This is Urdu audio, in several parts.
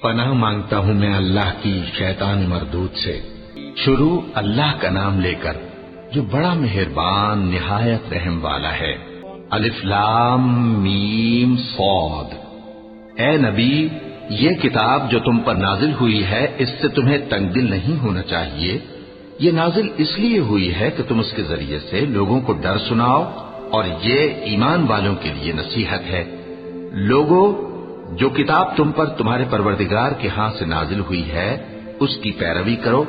پناہ مانگتا ہوں میں اللہ کی شیطان مردود سے۔ شروع اللہ کا نام لے کر جو بڑا مہربان نہایت رحم والا ہے۔ الف لام میم صاد۔ اے نبی، یہ کتاب جو تم پر نازل ہوئی ہے اس سے تمہیں تنگ دل نہیں ہونا چاہیے۔ یہ نازل اس لیے ہوئی ہے کہ تم اس کے ذریعے سے لوگوں کو ڈر سناؤ، اور یہ ایمان والوں کے لیے نصیحت ہے۔ لوگوں، جو کتاب تم پر تمہارے پروردگار کے ہاں سے نازل ہوئی ہے اس کی پیروی کرو،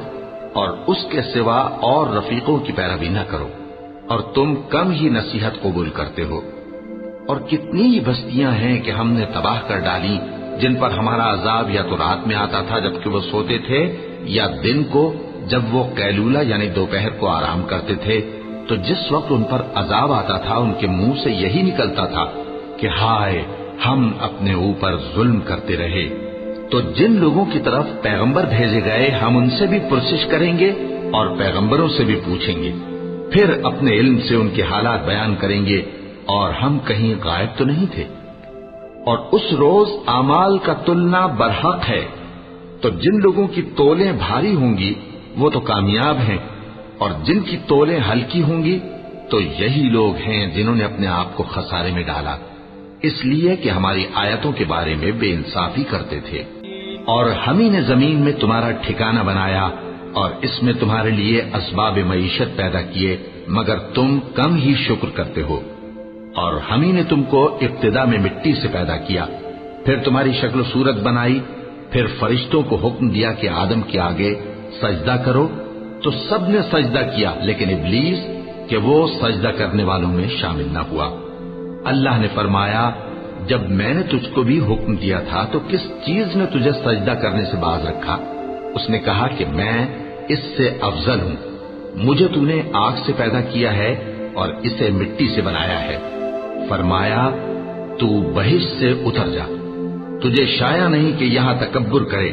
اور اس کے سوا اور رفیقوں کی پیروی نہ کرو، اور تم کم ہی نصیحت قبول کرتے ہو۔ اور کتنی ہی بستیاں ہیں کہ ہم نے تباہ کر ڈالی جن پر ہمارا عذاب یا تو رات میں آتا تھا جبکہ وہ سوتے تھے، یا دن کو جب وہ قیلولہ یعنی دوپہر کو آرام کرتے تھے، تو جس وقت ان پر عذاب آتا تھا ان کے منہ سے یہی نکلتا تھا کہ ہائے، ہم اپنے اوپر ظلم کرتے رہے۔ تو جن لوگوں کی طرف پیغمبر بھیجے گئے ہم ان سے بھی پرسش کریں گے اور پیغمبروں سے بھی پوچھیں گے، پھر اپنے علم سے ان کے حالات بیان کریں گے، اور ہم کہیں غائب تو نہیں تھے۔ اور اس روز اعمال کا تلنا برحق ہے، تو جن لوگوں کی تولیں بھاری ہوں گی وہ تو کامیاب ہیں، اور جن کی تولیں ہلکی ہوں گی تو یہی لوگ ہیں جنہوں نے اپنے آپ کو خسارے میں ڈالا، اس لیے کہ ہماری آیتوں کے بارے میں بے انصافی کرتے تھے۔ اور ہم ہی نے زمین میں تمہارا ٹھکانہ بنایا اور اس میں تمہارے لیے اسباب معیشت پیدا کیے، مگر تم کم ہی شکر کرتے ہو۔ اور ہم ہی نے تم کو ابتدا میں مٹی سے پیدا کیا، پھر تمہاری شکل و صورت بنائی، پھر فرشتوں کو حکم دیا کہ آدم کے آگے سجدہ کرو، تو سب نے سجدہ کیا لیکن ابلیس کہ وہ سجدہ کرنے والوں میں شامل نہ ہوا۔ اللہ نے فرمایا، جب میں نے تجھ کو بھی حکم دیا تھا تو کس چیز نے تجھے سجدہ کرنے سے باز رکھا؟ اس نے کہا کہ میں اس سے افضل ہوں، مجھے تو نے آگ سے پیدا کیا ہے اور اسے مٹی سے بنایا ہے۔ فرمایا، تو بہشت سے اتر جا، تجھے شایع نہیں کہ یہاں تکبر کرے،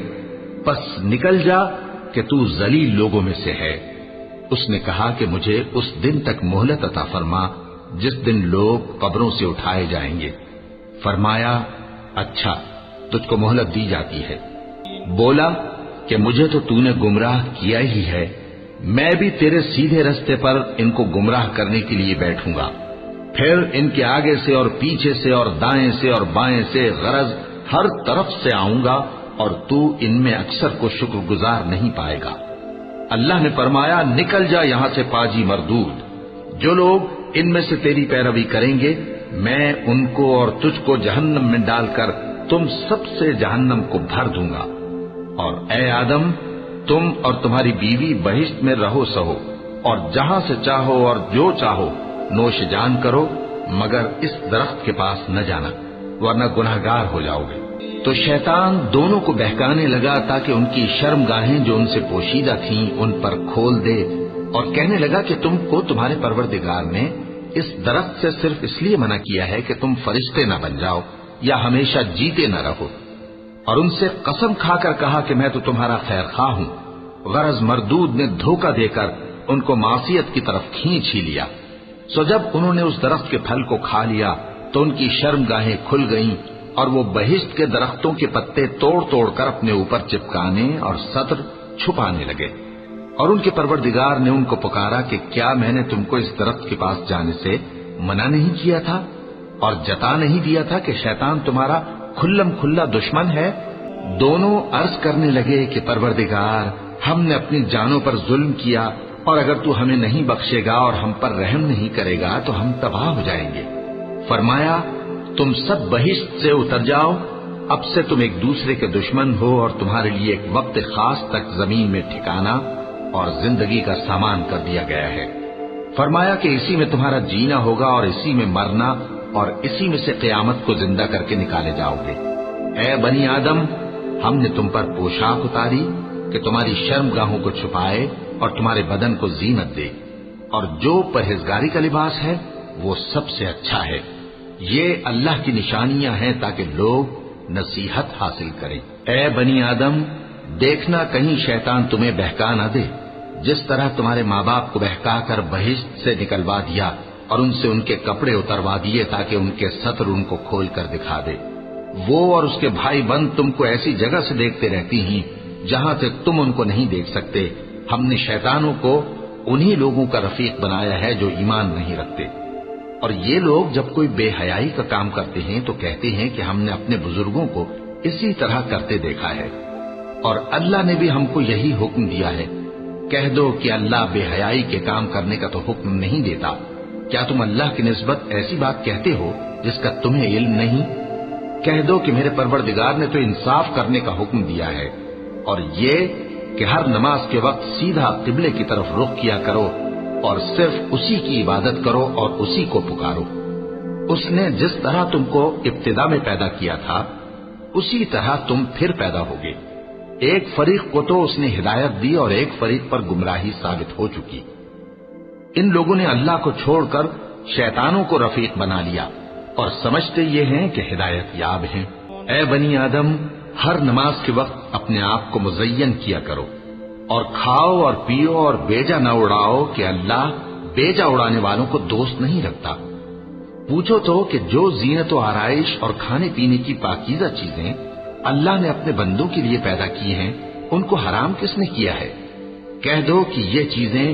پس نکل جا کہ تو ذلیل لوگوں میں سے ہے۔ اس نے کہا کہ مجھے اس دن تک مہلت عطا فرما جس دن لوگ قبروں سے اٹھائے جائیں گے۔ فرمایا، اچھا، تجھ کو مہلت دی جاتی ہے۔ بولا کہ مجھے تو نے گمراہ کیا ہی ہے، میں بھی تیرے سیدھے رستے پر ان کو گمراہ کرنے کے لیے بیٹھوں گا، پھر ان کے آگے سے اور پیچھے سے اور دائیں سے اور بائیں سے غرض ہر طرف سے آؤں گا، اور تو ان میں اکثر کو شکر گزار نہیں پائے گا۔ اللہ نے فرمایا، نکل جا یہاں سے پاجی مردود، جو لوگ ان میں سے تیری پیروی کریں گے میں ان کو اور تجھ کو جہنم میں ڈال کر تم سب سے جہنم کو بھر دوں گا۔ اور اے آدم، تم اور تمہاری بیوی بہشت میں رہو سہو، اور جہاں سے چاہو اور جو چاہو نوش جان کرو، مگر اس درخت کے پاس نہ جانا ورنہ گناہگار ہو جاؤ گے۔ تو شیطان دونوں کو بہکانے لگا تاکہ ان کی شرم گاہیں جو ان سے پوشیدہ تھیں ان پر کھول دے، اور کہنے لگا کہ تم کو تمہارے پروردگار نے اس درخت سے صرف اس لیے منع کیا ہے کہ تم فرشتے نہ بن جاؤ یا ہمیشہ جیتے نہ رہو۔ اور ان سے قسم کھا کر کہا کہ میں تو تمہارا خیر خواہ ہوں۔ غرض مردود نے دھوکہ دے کر ان کو معصیت کی طرف کھینچ ہی لیا۔ سو جب انہوں نے اس درخت کے پھل کو کھا لیا تو ان کی شرم گاہیں کھل گئیں، اور وہ بہشت کے درختوں کے پتے توڑ توڑ کر اپنے اوپر چپکانے اور سطر چھپانے لگے۔ اور ان کے پروردگار نے ان کو پکارا کہ کیا میں نے تم کو اس درخت کے پاس جانے سے منع نہیں کیا تھا، اور جتا نہیں دیا تھا کہ شیطان تمہارا کھلم کھلا دشمن ہے؟ دونوں عرض کرنے لگے کہ پروردگار، ہم نے اپنی جانوں پر ظلم کیا، اور اگر تو ہمیں نہیں بخشے گا اور ہم پر رحم نہیں کرے گا تو ہم تباہ ہو جائیں گے۔ فرمایا، تم سب بہشت سے اتر جاؤ، اب سے تم ایک دوسرے کے دشمن ہو، اور تمہارے لیے ایک وقت خاص تک زمین میں ٹھکانا اور زندگی کا سامان کر دیا گیا ہے۔ فرمایا کہ اسی میں تمہارا جینا ہوگا اور اسی میں مرنا، اور اسی میں سے قیامت کو زندہ کر کے نکالے جاؤ گے۔ اے بنی آدم، ہم نے تم پر پوشاک اتاری کہ تمہاری شرم گاہوں کو چھپائے اور تمہارے بدن کو زینت دے، اور جو پرہیزگاری کا لباس ہے وہ سب سے اچھا ہے۔ یہ اللہ کی نشانیاں ہیں تاکہ لوگ نصیحت حاصل کریں۔ اے بنی آدم، دیکھنا کہیں شیطان تمہیں بہکا نہ دے، جس طرح تمہارے ماں باپ کو بہکا کر بہشت سے نکلوا دیا اور ان سے ان کے کپڑے اتروا دیے تاکہ ان کے ستر ان کو کھول کر دکھا دے۔ وہ اور اس کے بھائی بند تم کو ایسی جگہ سے دیکھتے رہتی ہیں جہاں سے تم ان کو نہیں دیکھ سکتے۔ ہم نے شیطانوں کو انہی لوگوں کا رفیق بنایا ہے جو ایمان نہیں رکھتے۔ اور یہ لوگ جب کوئی بے حیائی کا کام کرتے ہیں تو کہتے ہیں کہ ہم نے اپنے بزرگوں کو اسی طرح کرتے دیکھا ہے، اور اللہ نے بھی ہم کو یہی حکم دیا ہے۔ کہہ دو کہ اللہ بے حیائی کے کام کرنے کا تو حکم نہیں دیتا۔ کیا تم اللہ کی نسبت ایسی بات کہتے ہو جس کا تمہیں علم نہیں؟ کہہ دو کہ میرے پروردگار نے تو انصاف کرنے کا حکم دیا ہے، اور یہ کہ ہر نماز کے وقت سیدھا قبلے کی طرف رخ کیا کرو اور صرف اسی کی عبادت کرو اور اسی کو پکارو۔ اس نے جس طرح تم کو ابتدا میں پیدا کیا تھا اسی طرح تم پھر پیدا ہوگے۔ ایک فریق کو تو اس نے ہدایت دی اور ایک فریق پر گمراہی ثابت ہو چکی۔ ان لوگوں نے اللہ کو چھوڑ کر شیطانوں کو رفیق بنا لیا اور سمجھتے یہ ہیں کہ ہدایت یاب ہیں۔ اے بنی آدم، ہر نماز کے وقت اپنے آپ کو مزین کیا کرو اور کھاؤ اور پیو اور بیجا نہ اڑاؤ کہ اللہ بیجا اڑانے والوں کو دوست نہیں رکھتا۔ پوچھو تو کہ جو زینت و آرائش اور کھانے پینے کی پاکیزہ چیزیں اللہ نے اپنے بندوں کے لیے پیدا کی ہیں ان کو حرام کس نے کیا ہے؟ کہہ دو کہ یہ چیزیں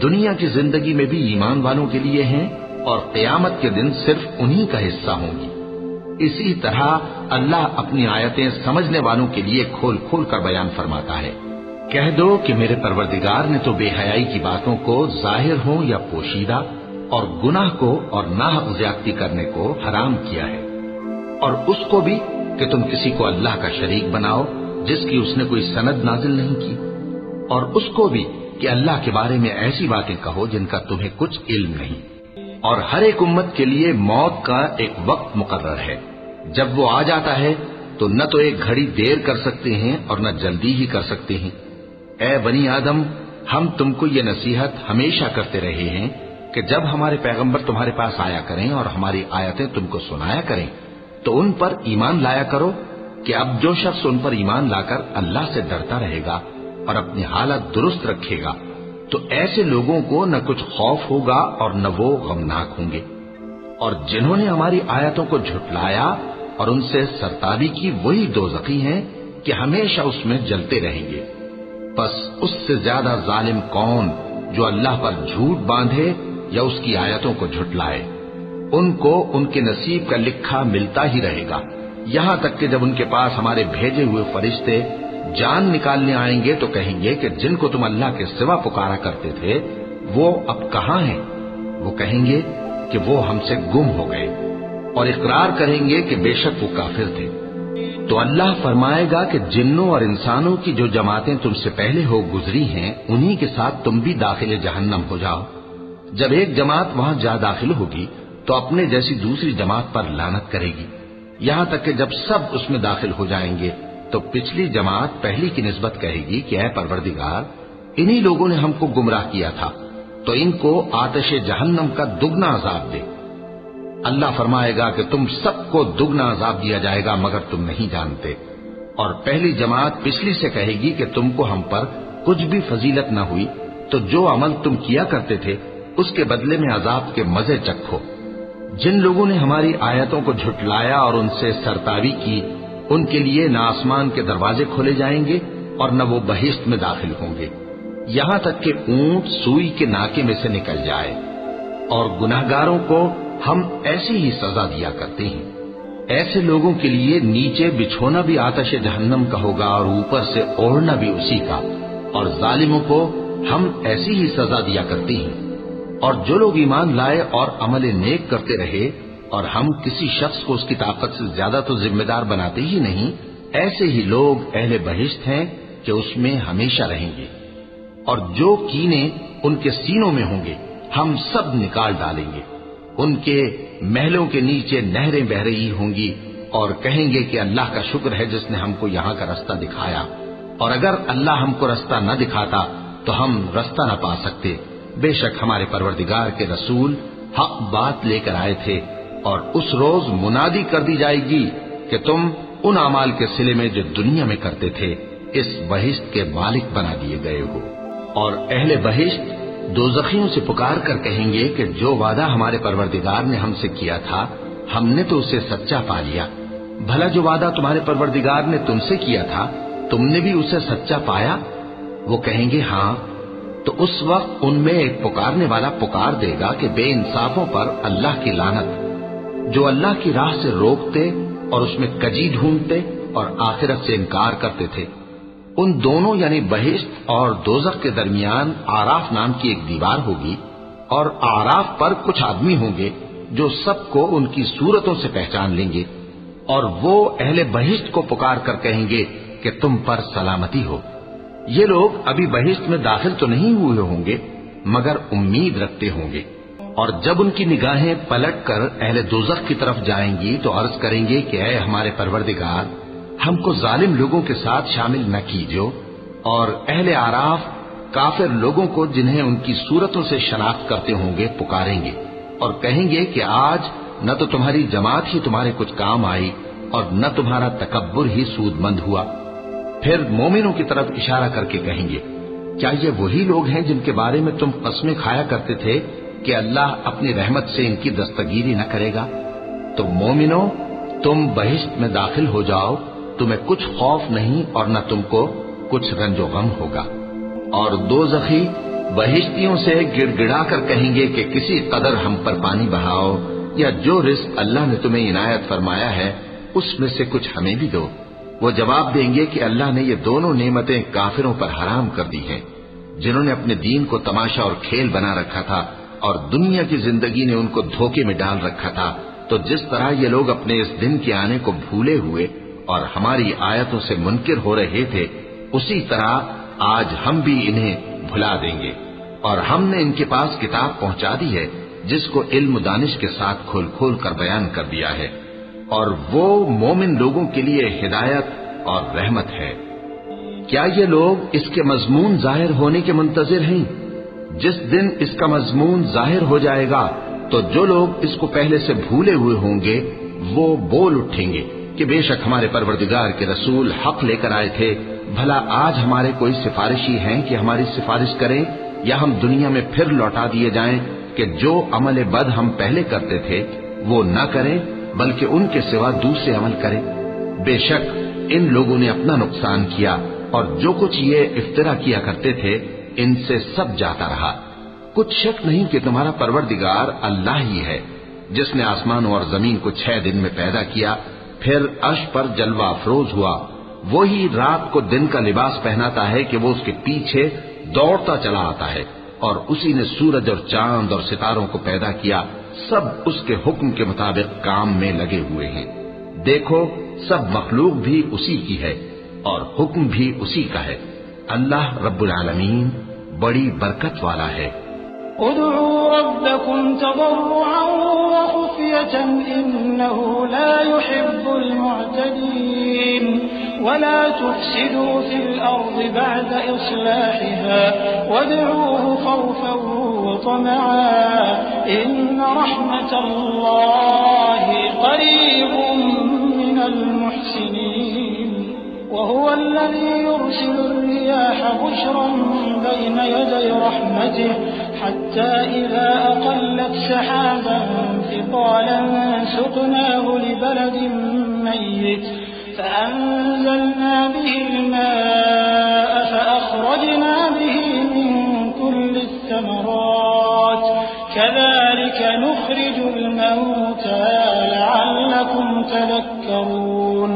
دنیا کی زندگی میں بھی ایمان والوں کے لیے ہیں اور قیامت کے دن صرف انہی کا حصہ ہوں گی۔ اسی طرح اللہ اپنی آیتیں سمجھنے والوں کے لیے کھول کھول کر بیان فرماتا ہے۔ کہہ دو کہ میرے پروردگار نے تو بے حیائی کی باتوں کو ظاہر ہوں یا پوشیدہ اور گناہ کو اور ناحق زیادتی کرنے کو حرام کیا ہے، اور اس کو بھی کہ تم کسی کو اللہ کا شریک بناؤ جس کی اس نے کوئی سند نازل نہیں کی، اور اس کو بھی کہ اللہ کے بارے میں ایسی باتیں کہو جن کا تمہیں کچھ علم نہیں۔ اور ہر ایک امت کے لیے موت کا ایک وقت مقرر ہے، جب وہ آ جاتا ہے تو نہ تو ایک گھڑی دیر کر سکتے ہیں اور نہ جلدی ہی کر سکتے ہیں۔ اے بنی آدم، ہم تم کو یہ نصیحت ہمیشہ کرتے رہے ہیں کہ جب ہمارے پیغمبر تمہارے پاس آیا کریں اور ہماری آیتیں تم کو سنایا کریں تو ان پر ایمان لایا کرو، کہ اب جو شخص ان پر ایمان لا کر اللہ سے ڈرتا رہے گا اور اپنی حالت درست رکھے گا تو ایسے لوگوں کو نہ کچھ خوف ہوگا اور نہ وہ غمناک ہوں گے۔ اور جنہوں نے ہماری آیتوں کو جھٹلایا اور ان سے سرتابی کی وہی دوزخی ہیں کہ ہمیشہ اس میں جلتے رہیں گے۔ بس اس سے زیادہ ظالم کون جو اللہ پر جھوٹ باندھے یا اس کی آیتوں کو جھٹلائے؟ ان کو ان کے نصیب کا لکھا ملتا ہی رہے گا، یہاں تک کہ جب ان کے پاس ہمارے بھیجے ہوئے فرشتے جان نکالنے آئیں گے تو کہیں گے کہ جن کو تم اللہ کے سوا پکارا کرتے تھے وہ اب کہاں ہیں؟ وہ کہیں گے کہ وہ ہم سے گم ہو گئے، اور اقرار کریں گے کہ بے شک وہ کافر تھے۔ تو اللہ فرمائے گا کہ جنوں اور انسانوں کی جو جماعتیں تم سے پہلے ہو گزری ہیں انہی کے ساتھ تم بھی داخل جہنم ہو جاؤ۔ جب ایک جماعت وہاں جا داخل ہوگی تو اپنے جیسی دوسری جماعت پر لعنت کرے گی، یہاں تک کہ جب سب اس میں داخل ہو جائیں گے تو پچھلی جماعت پہلی کی نسبت کہے گی کہ اے پروردگار، انہی لوگوں نے ہم کو گمراہ کیا تھا، تو ان کو آتش جہنم کا دگنا عذاب دے۔ اللہ فرمائے گا کہ تم سب کو دگنا عذاب دیا جائے گا مگر تم نہیں جانتے۔ اور پہلی جماعت پچھلی سے کہے گی کہ تم کو ہم پر کچھ بھی فضیلت نہ ہوئی، تو جو عمل تم کیا کرتے تھے اس کے بدلے میں عذاب کے مزے چکھو۔ جن لوگوں نے ہماری آیتوں کو جھٹلایا اور ان سے سرتابی کی ان کے لیے نہ آسمان کے دروازے کھولے جائیں گے اور نہ وہ بہشت میں داخل ہوں گے، یہاں تک کہ اونٹ سوئی کے ناکے میں سے نکل جائے۔ اور گناہگاروں کو ہم ایسی ہی سزا دیا کرتے ہیں۔ ایسے لوگوں کے لیے نیچے بچھونا بھی آتش جہنم کا ہوگا اور اوپر سے اوڑھنا بھی اسی کا، اور ظالموں کو ہم ایسی ہی سزا دیا کرتے ہیں۔ اور جو لوگ ایمان لائے اور عمل نیک کرتے رہے اور ہم کسی شخص کو اس کی طاقت سے زیادہ تو ذمہ دار بناتے ہی نہیں، ایسے ہی لوگ اہل بہشت ہیں کہ اس میں ہمیشہ رہیں گے۔ اور جو کینے ان کے سینوں میں ہوں گے ہم سب نکال ڈالیں گے۔ ان کے محلوں کے نیچے نہریں بہ رہی ہوں گی اور کہیں گے کہ اللہ کا شکر ہے جس نے ہم کو یہاں کا رستہ دکھایا، اور اگر اللہ ہم کو رستہ نہ دکھاتا تو ہم رستہ نہ پا سکتے۔ بے شک ہمارے پروردگار کے رسول حق بات لے کر آئے تھے، اور اس روز منادی کر دی جائے گی کہ تم ان اعمال کے صلے میں جو دنیا میں کرتے تھے اس بہشت کے مالک بنا دیے گئے ہو۔ اور اہل بہشت دوزخیوں سے پکار کر کہیں گے کہ جو وعدہ ہمارے پروردگار نے ہم سے کیا تھا ہم نے تو اسے سچا پا لیا، بھلا جو وعدہ تمہارے پروردگار نے تم سے کیا تھا تم نے بھی اسے سچا پایا؟ وہ کہیں گے ہاں، تو اس وقت ان میں ایک پکارنے والا پکار دے گا کہ بے انصافوں پر اللہ کی لعنت، جو اللہ کی راہ سے روکتے اور اس میں کجی ڈھونڈتے اور آخرت سے انکار کرتے تھے۔ ان دونوں یعنی بہشت اور دوزخ کے درمیان آراف نام کی ایک دیوار ہوگی، اور آراف پر کچھ آدمی ہوں گے جو سب کو ان کی صورتوں سے پہچان لیں گے، اور وہ اہل بہشت کو پکار کر کہیں گے کہ تم پر سلامتی ہو۔ یہ لوگ ابھی بہشت میں داخل تو نہیں ہوئے ہوں گے مگر امید رکھتے ہوں گے، اور جب ان کی نگاہیں پلٹ کر اہل دوزخ کی طرف جائیں گی تو عرض کریں گے کہ اے ہمارے پروردگار، ہم کو ظالم لوگوں کے ساتھ شامل نہ کیجو۔ اور اہل آراف کافر لوگوں کو جنہیں ان کی صورتوں سے شناخت کرتے ہوں گے پکاریں گے اور کہیں گے کہ آج نہ تو تمہاری جماعت ہی تمہارے کچھ کام آئی اور نہ تمہارا تکبر ہی سود مند ہوا۔ پھر مومنوں کی طرف اشارہ کر کے کہیں گے کیا یہ وہی لوگ ہیں جن کے بارے میں تم قسمیں کھایا کرتے تھے کہ اللہ اپنی رحمت سے ان کی دستگیری نہ کرے گا؟ تو مومنوں، تم بہشت میں داخل ہو جاؤ، تمہیں کچھ خوف نہیں اور نہ تم کو کچھ رنج و غم ہوگا۔ اور دوزخی بہشتیوں سے گڑ گڑا کر کہیں گے کہ کسی قدر ہم پر پانی بہاؤ، یا جو رزق اللہ نے تمہیں عنایت فرمایا ہے اس میں سے کچھ ہمیں بھی دو۔ وہ جواب دیں گے کہ اللہ نے یہ دونوں نعمتیں کافروں پر حرام کر دی ہیں، جنہوں نے اپنے دین کو تماشا اور کھیل بنا رکھا تھا اور دنیا کی زندگی نے ان کو دھوکے میں ڈال رکھا تھا۔ تو جس طرح یہ لوگ اپنے اس دن کے آنے کو بھولے ہوئے اور ہماری آیتوں سے منکر ہو رہے تھے، اسی طرح آج ہم بھی انہیں بھلا دیں گے۔ اور ہم نے ان کے پاس کتاب پہنچا دی ہے جس کو علم و دانش کے ساتھ کھول کھول کر بیان کر دیا ہے، اور وہ مومن لوگوں کے لیے ہدایت اور رحمت ہے۔ کیا یہ لوگ اس کے مضمون ظاہر ہونے کے منتظر ہیں؟ جس دن اس کا مضمون ظاہر ہو جائے گا تو جو لوگ اس کو پہلے سے بھولے ہوئے ہوں گے وہ بول اٹھیں گے کہ بے شک ہمارے پروردگار کے رسول حق لے کر آئے تھے، بھلا آج ہمارے کوئی سفارشی ہیں کہ ہماری سفارش کریں، یا ہم دنیا میں پھر لوٹا دیے جائیں کہ جو عمل بد ہم پہلے کرتے تھے وہ نہ کریں بلکہ ان کے سوا دوسرے عمل کریں۔ بے شک ان لوگوں نے اپنا نقصان کیا، اور جو کچھ یہ افترا کیا کرتے تھے ان سے سب جاتا رہا۔ کچھ شک نہیں کہ تمہارا پروردگار اللہ ہی ہے جس نے آسمانوں اور زمین کو 6 دن میں پیدا کیا، پھر عرش پر جلوہ افروز ہوا۔ وہی رات کو دن کا لباس پہناتا ہے کہ وہ اس کے پیچھے دوڑتا چلا آتا ہے، اور اسی نے سورج اور چاند اور ستاروں کو پیدا کیا، سب اس کے حکم کے مطابق کام میں لگے ہوئے ہیں۔ دیکھو سب مخلوق بھی اسی کی ہے اور حکم بھی اسی کا ہے۔ اللہ رب العالمین بڑی برکت والا ہے۔ ادعوا ربكم تضرعا وخفية إنه لا يحب المعتدين ولا تفسدوا في الأرض بعد إصلاحها وادعوه خوفا وطمعا إن رحمة الله قريب من المحسنين وهو الذي يرسل الرياح بشرا بين يدي رحمته حتى إذا أقلت سحابا ثقالا سقناه لبلد ميت فأنزلنا به الماء فأخرجنا به من كل الثمرات كذلك نخرج الموتى لعلكم تذكرون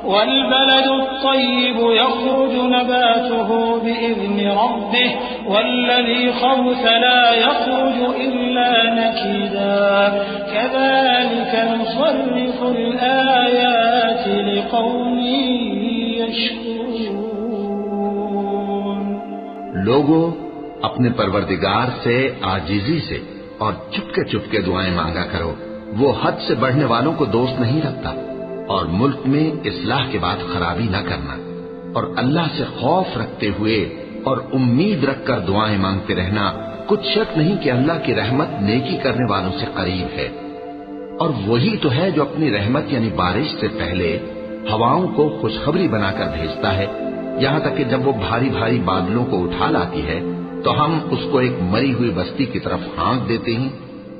والبلد الطيب يخرج نباته بإذن ربه والذي خبث لا يخرج إلا نكدا كذلك نصرف الآيات لقوم يشكرون۔ لوگوں اپنے پروردگار سے عاجزی سے اور چپکے چپکے دعائیں مانگا کرو، وہ حد سے بڑھنے والوں کو دوست نہیں رکھتا، اور ملک میں اصلاح کے بعد خرابی نہ کرنا، اور اللہ سے خوف رکھتے ہوئے اور امید رکھ کر دعائیں مانگتے رہنا۔ کچھ شک نہیں کہ اللہ کی رحمت نیکی کرنے والوں سے قریب ہے، اور وہی تو ہے جو اپنی رحمت یعنی بارش سے پہلے ہواؤں کو خوشخبری بنا کر بھیجتا ہے، یہاں تک کہ جب وہ بھاری بھاری بادلوں کو اٹھا لاتی ہے تو ہم اس کو ایک مری ہوئی بستی کی طرف ہانک دیتے ہیں،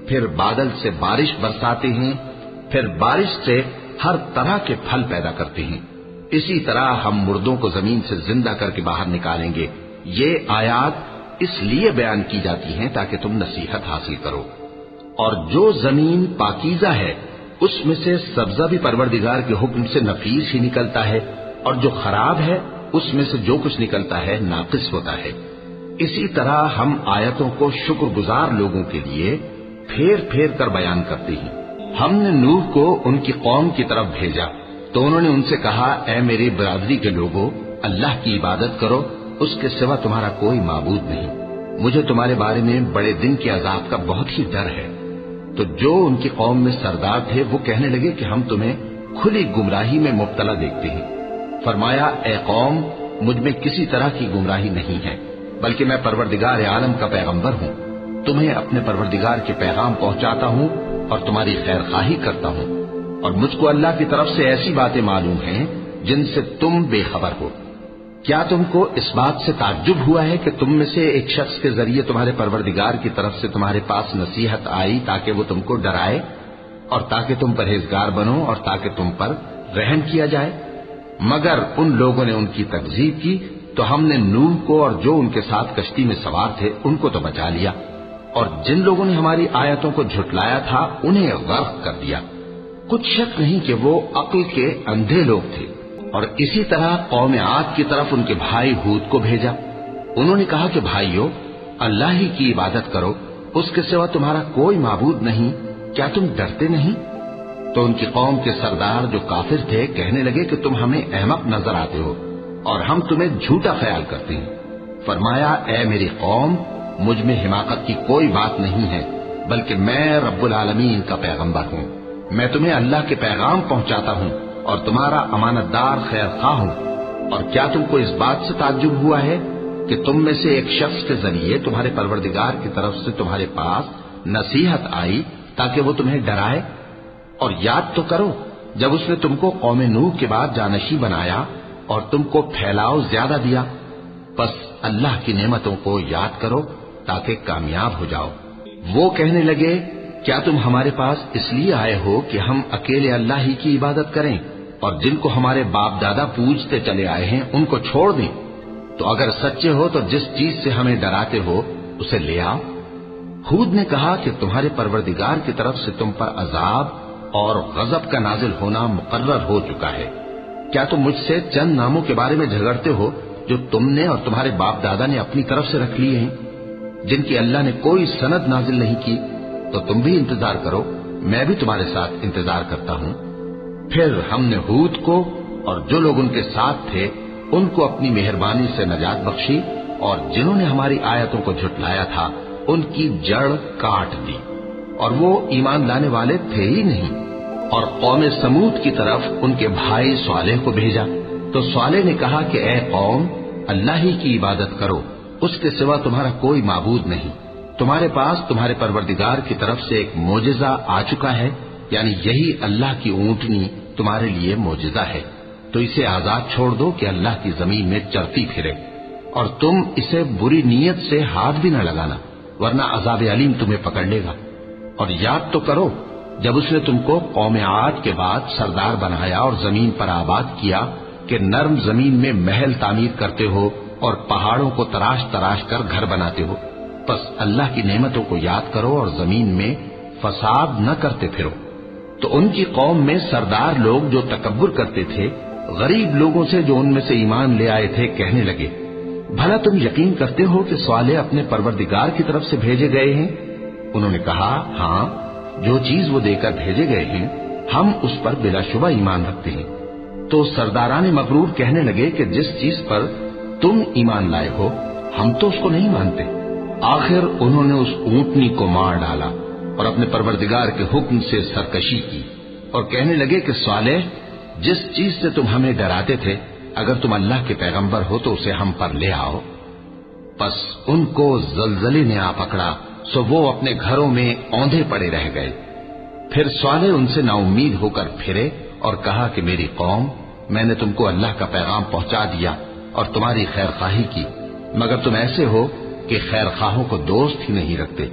پھر بادل سے بارش برساتے ہیں، پھر بارش سے ہر طرح کے پھل پیدا کرتے ہیں، اسی طرح ہم مردوں کو زمین سے زندہ کر کے باہر نکالیں گے۔ یہ آیات اس لیے بیان کی جاتی ہیں تاکہ تم نصیحت حاصل کرو۔ اور جو زمین پاکیزہ ہے اس میں سے سبزہ بھی پروردگار کے حکم سے نفیس ہی نکلتا ہے، اور جو خراب ہے اس میں سے جو کچھ نکلتا ہے ناقص ہوتا ہے۔ اسی طرح ہم آیتوں کو شکر گزار لوگوں کے لیے پھیر پھیر کر بیان کرتے ہیں۔ ہم نے نوح کو ان کی قوم کی طرف بھیجا تو انہوں نے ان سے کہا، اے میری برادری کے لوگوں، اللہ کی عبادت کرو، اس کے سوا تمہارا کوئی معبود نہیں۔ مجھے تمہارے بارے میں بڑے دن کے عذاب کا بہت ہی ڈر ہے۔ تو جو ان کی قوم میں سردار تھے وہ کہنے لگے کہ ہم تمہیں کھلی گمراہی میں مبتلا دیکھتے ہیں۔ فرمایا، اے قوم، مجھ میں کسی طرح کی گمراہی نہیں ہے، بلکہ میں پروردگار عالم کا پیغمبر ہوں، تمہیں اپنے پروردگار کے پیغام پہنچاتا ہوں اور تمہاری خیر خواہی کرتا ہوں، اور مجھ کو اللہ کی طرف سے ایسی باتیں معلوم ہیں جن سے تم بے خبر ہو۔ کیا تم کو اس بات سے تعجب ہوا ہے کہ تم میں سے ایک شخص کے ذریعے تمہارے پروردگار کی طرف سے تمہارے پاس نصیحت آئی تاکہ وہ تم کو ڈرائے اور تاکہ تم پرہیزگار بنو اور تاکہ تم پر رحم کیا جائے؟ مگر ان لوگوں نے ان کی تکذیب کی تو ہم نے نوح کو اور جو ان کے ساتھ کشتی میں سوار تھے ان کو تو بچا لیا، اور جن لوگوں نے ہماری آیتوں کو جھٹلایا تھا انہیں غرق کر دیا۔ کچھ شک نہیں کہ وہ عقل کے اندھے لوگ تھے۔ اور اسی طرح قوم عاد کی طرف ان کے بھائی ہود کو بھیجا۔ انہوں نے کہا کہ بھائیو، اللہ ہی کی عبادت کرو، اس کے سوا تمہارا کوئی معبود نہیں، کیا تم ڈرتے نہیں؟ تو ان کی قوم کے سردار جو کافر تھے کہنے لگے کہ تم ہمیں احمق نظر آتے ہو اور ہم تمہیں جھوٹا خیال کرتے ہیں۔ فرمایا، اے میری قوم، مجھ میں حماقت کی کوئی بات نہیں ہے، بلکہ میں رب العالمین کا پیغمبر ہوں۔ میں تمہیں اللہ کے پیغام پہنچاتا ہوں اور تمہارا امانت دار خیر خواہ ہوں۔ اور کیا تم کو اس بات سے تعجب ہوا ہے کہ تم میں سے ایک شخص کے ذریعے تمہارے پروردگار کی طرف سے تمہارے پاس نصیحت آئی تاکہ وہ تمہیں ڈرائے؟ اور یاد تو کرو جب اس نے تم کو قوم نوح کے بعد جانشی بنایا اور تم کو پھیلاؤ زیادہ دیا، بس اللہ کی نعمتوں کو یاد کرو تاکہ کامیاب ہو جاؤ۔ وہ کہنے لگے، کیا تم ہمارے پاس اس لیے آئے ہو کہ ہم اکیلے اللہ ہی کی عبادت کریں اور جن کو ہمارے باپ دادا پوجتے چلے آئے ہیں ان کو چھوڑ دیں؟ تو اگر سچے ہو تو جس چیز سے ہمیں ڈراتے ہو اسے لے آؤ۔ ہود نے کہا کہ تمہارے پروردگار کی طرف سے تم پر عذاب اور غضب کا نازل ہونا مقرر ہو چکا ہے۔ کیا تم مجھ سے چند ناموں کے بارے میں جھگڑتے ہو جو تم نے اور تمہارے باپ دادا نے اپنی طرف سے رکھ لیے ہیں، جن کی اللہ نے کوئی سند نازل نہیں کی؟ تو تم بھی انتظار کرو، میں بھی تمہارے ساتھ انتظار کرتا ہوں۔ پھر ہم نے ہود کو اور جو لوگ ان کے ساتھ تھے ان کو اپنی مہربانی سے نجات بخشی، اور جنہوں نے ہماری آیتوں کو جھٹلایا تھا ان کی جڑ کاٹ دی، اور وہ ایمان لانے والے تھے ہی نہیں۔ اور قوم سمود کی طرف ان کے بھائی صالح کو بھیجا تو صالح نے کہا کہ اے قوم، اللہ ہی کی عبادت کرو، اس کے سوا تمہارا کوئی معبود نہیں۔ تمہارے پاس تمہارے پروردگار کی طرف سے ایک معجزہ آ چکا ہے، یعنی یہی اللہ کی اونٹنی تمہارے لیے معجزہ ہے، تو اسے آزاد چھوڑ دو کہ اللہ کی زمین میں چرتی پھرے، اور تم اسے بری نیت سے ہاتھ بھی نہ لگانا، ورنہ عذاب علیم تمہیں پکڑ لے گا۔ اور یاد تو کرو جب اس نے تم کو قوم عاد کے بعد سردار بنایا اور زمین پر آباد کیا کہ نرم زمین میں محل تعمیر کرتے ہو اور پہاڑوں کو تراش تراش کر گھر بناتے ہو، بس اللہ کی نعمتوں کو یاد کرو اور زمین میں فساد نہ کرتے پھرو۔ تو ان کی قوم میں سردار لوگ جو تکبر کرتے تھے غریب لوگوں سے جو ان میں سے ایمان لے آئے تھے کہنے لگے، بھلا تم یقین کرتے ہو کہ صالح اپنے پروردگار کی طرف سے بھیجے گئے ہیں؟ انہوں نے کہا، ہاں، جو چیز وہ دے کر بھیجے گئے ہیں ہم اس پر بلا شبہ ایمان رکھتے ہیں۔ تو سرداران مغرور کہنے لگے کہ جس چیز پر تم ایمان لائے ہو ہم تو اس کو نہیں مانتے۔ آخر انہوں نے اس اونٹنی کو مار ڈالا اور اپنے پروردگار کے حکم سے سرکشی کی، اور کہنے لگے کہ صالح، جس چیز سے تم ہمیں ڈراتے تھے اگر تم اللہ کے پیغمبر ہو تو اسے ہم پر لے آؤ۔ پس ان کو زلزلے نے آ پکڑا، سو وہ اپنے گھروں میں اوندھے پڑے رہ گئے۔ پھر صالح ان سے نا امید ہو کر پھرے اور کہا کہ میری قوم، میں نے تم کو اللہ کا پیغام پہنچا دیا اور تمہاری خیر خواہی کی، مگر تم ایسے ہو کہ خیر خواہوں کو دوست ہی نہیں رکھتے۔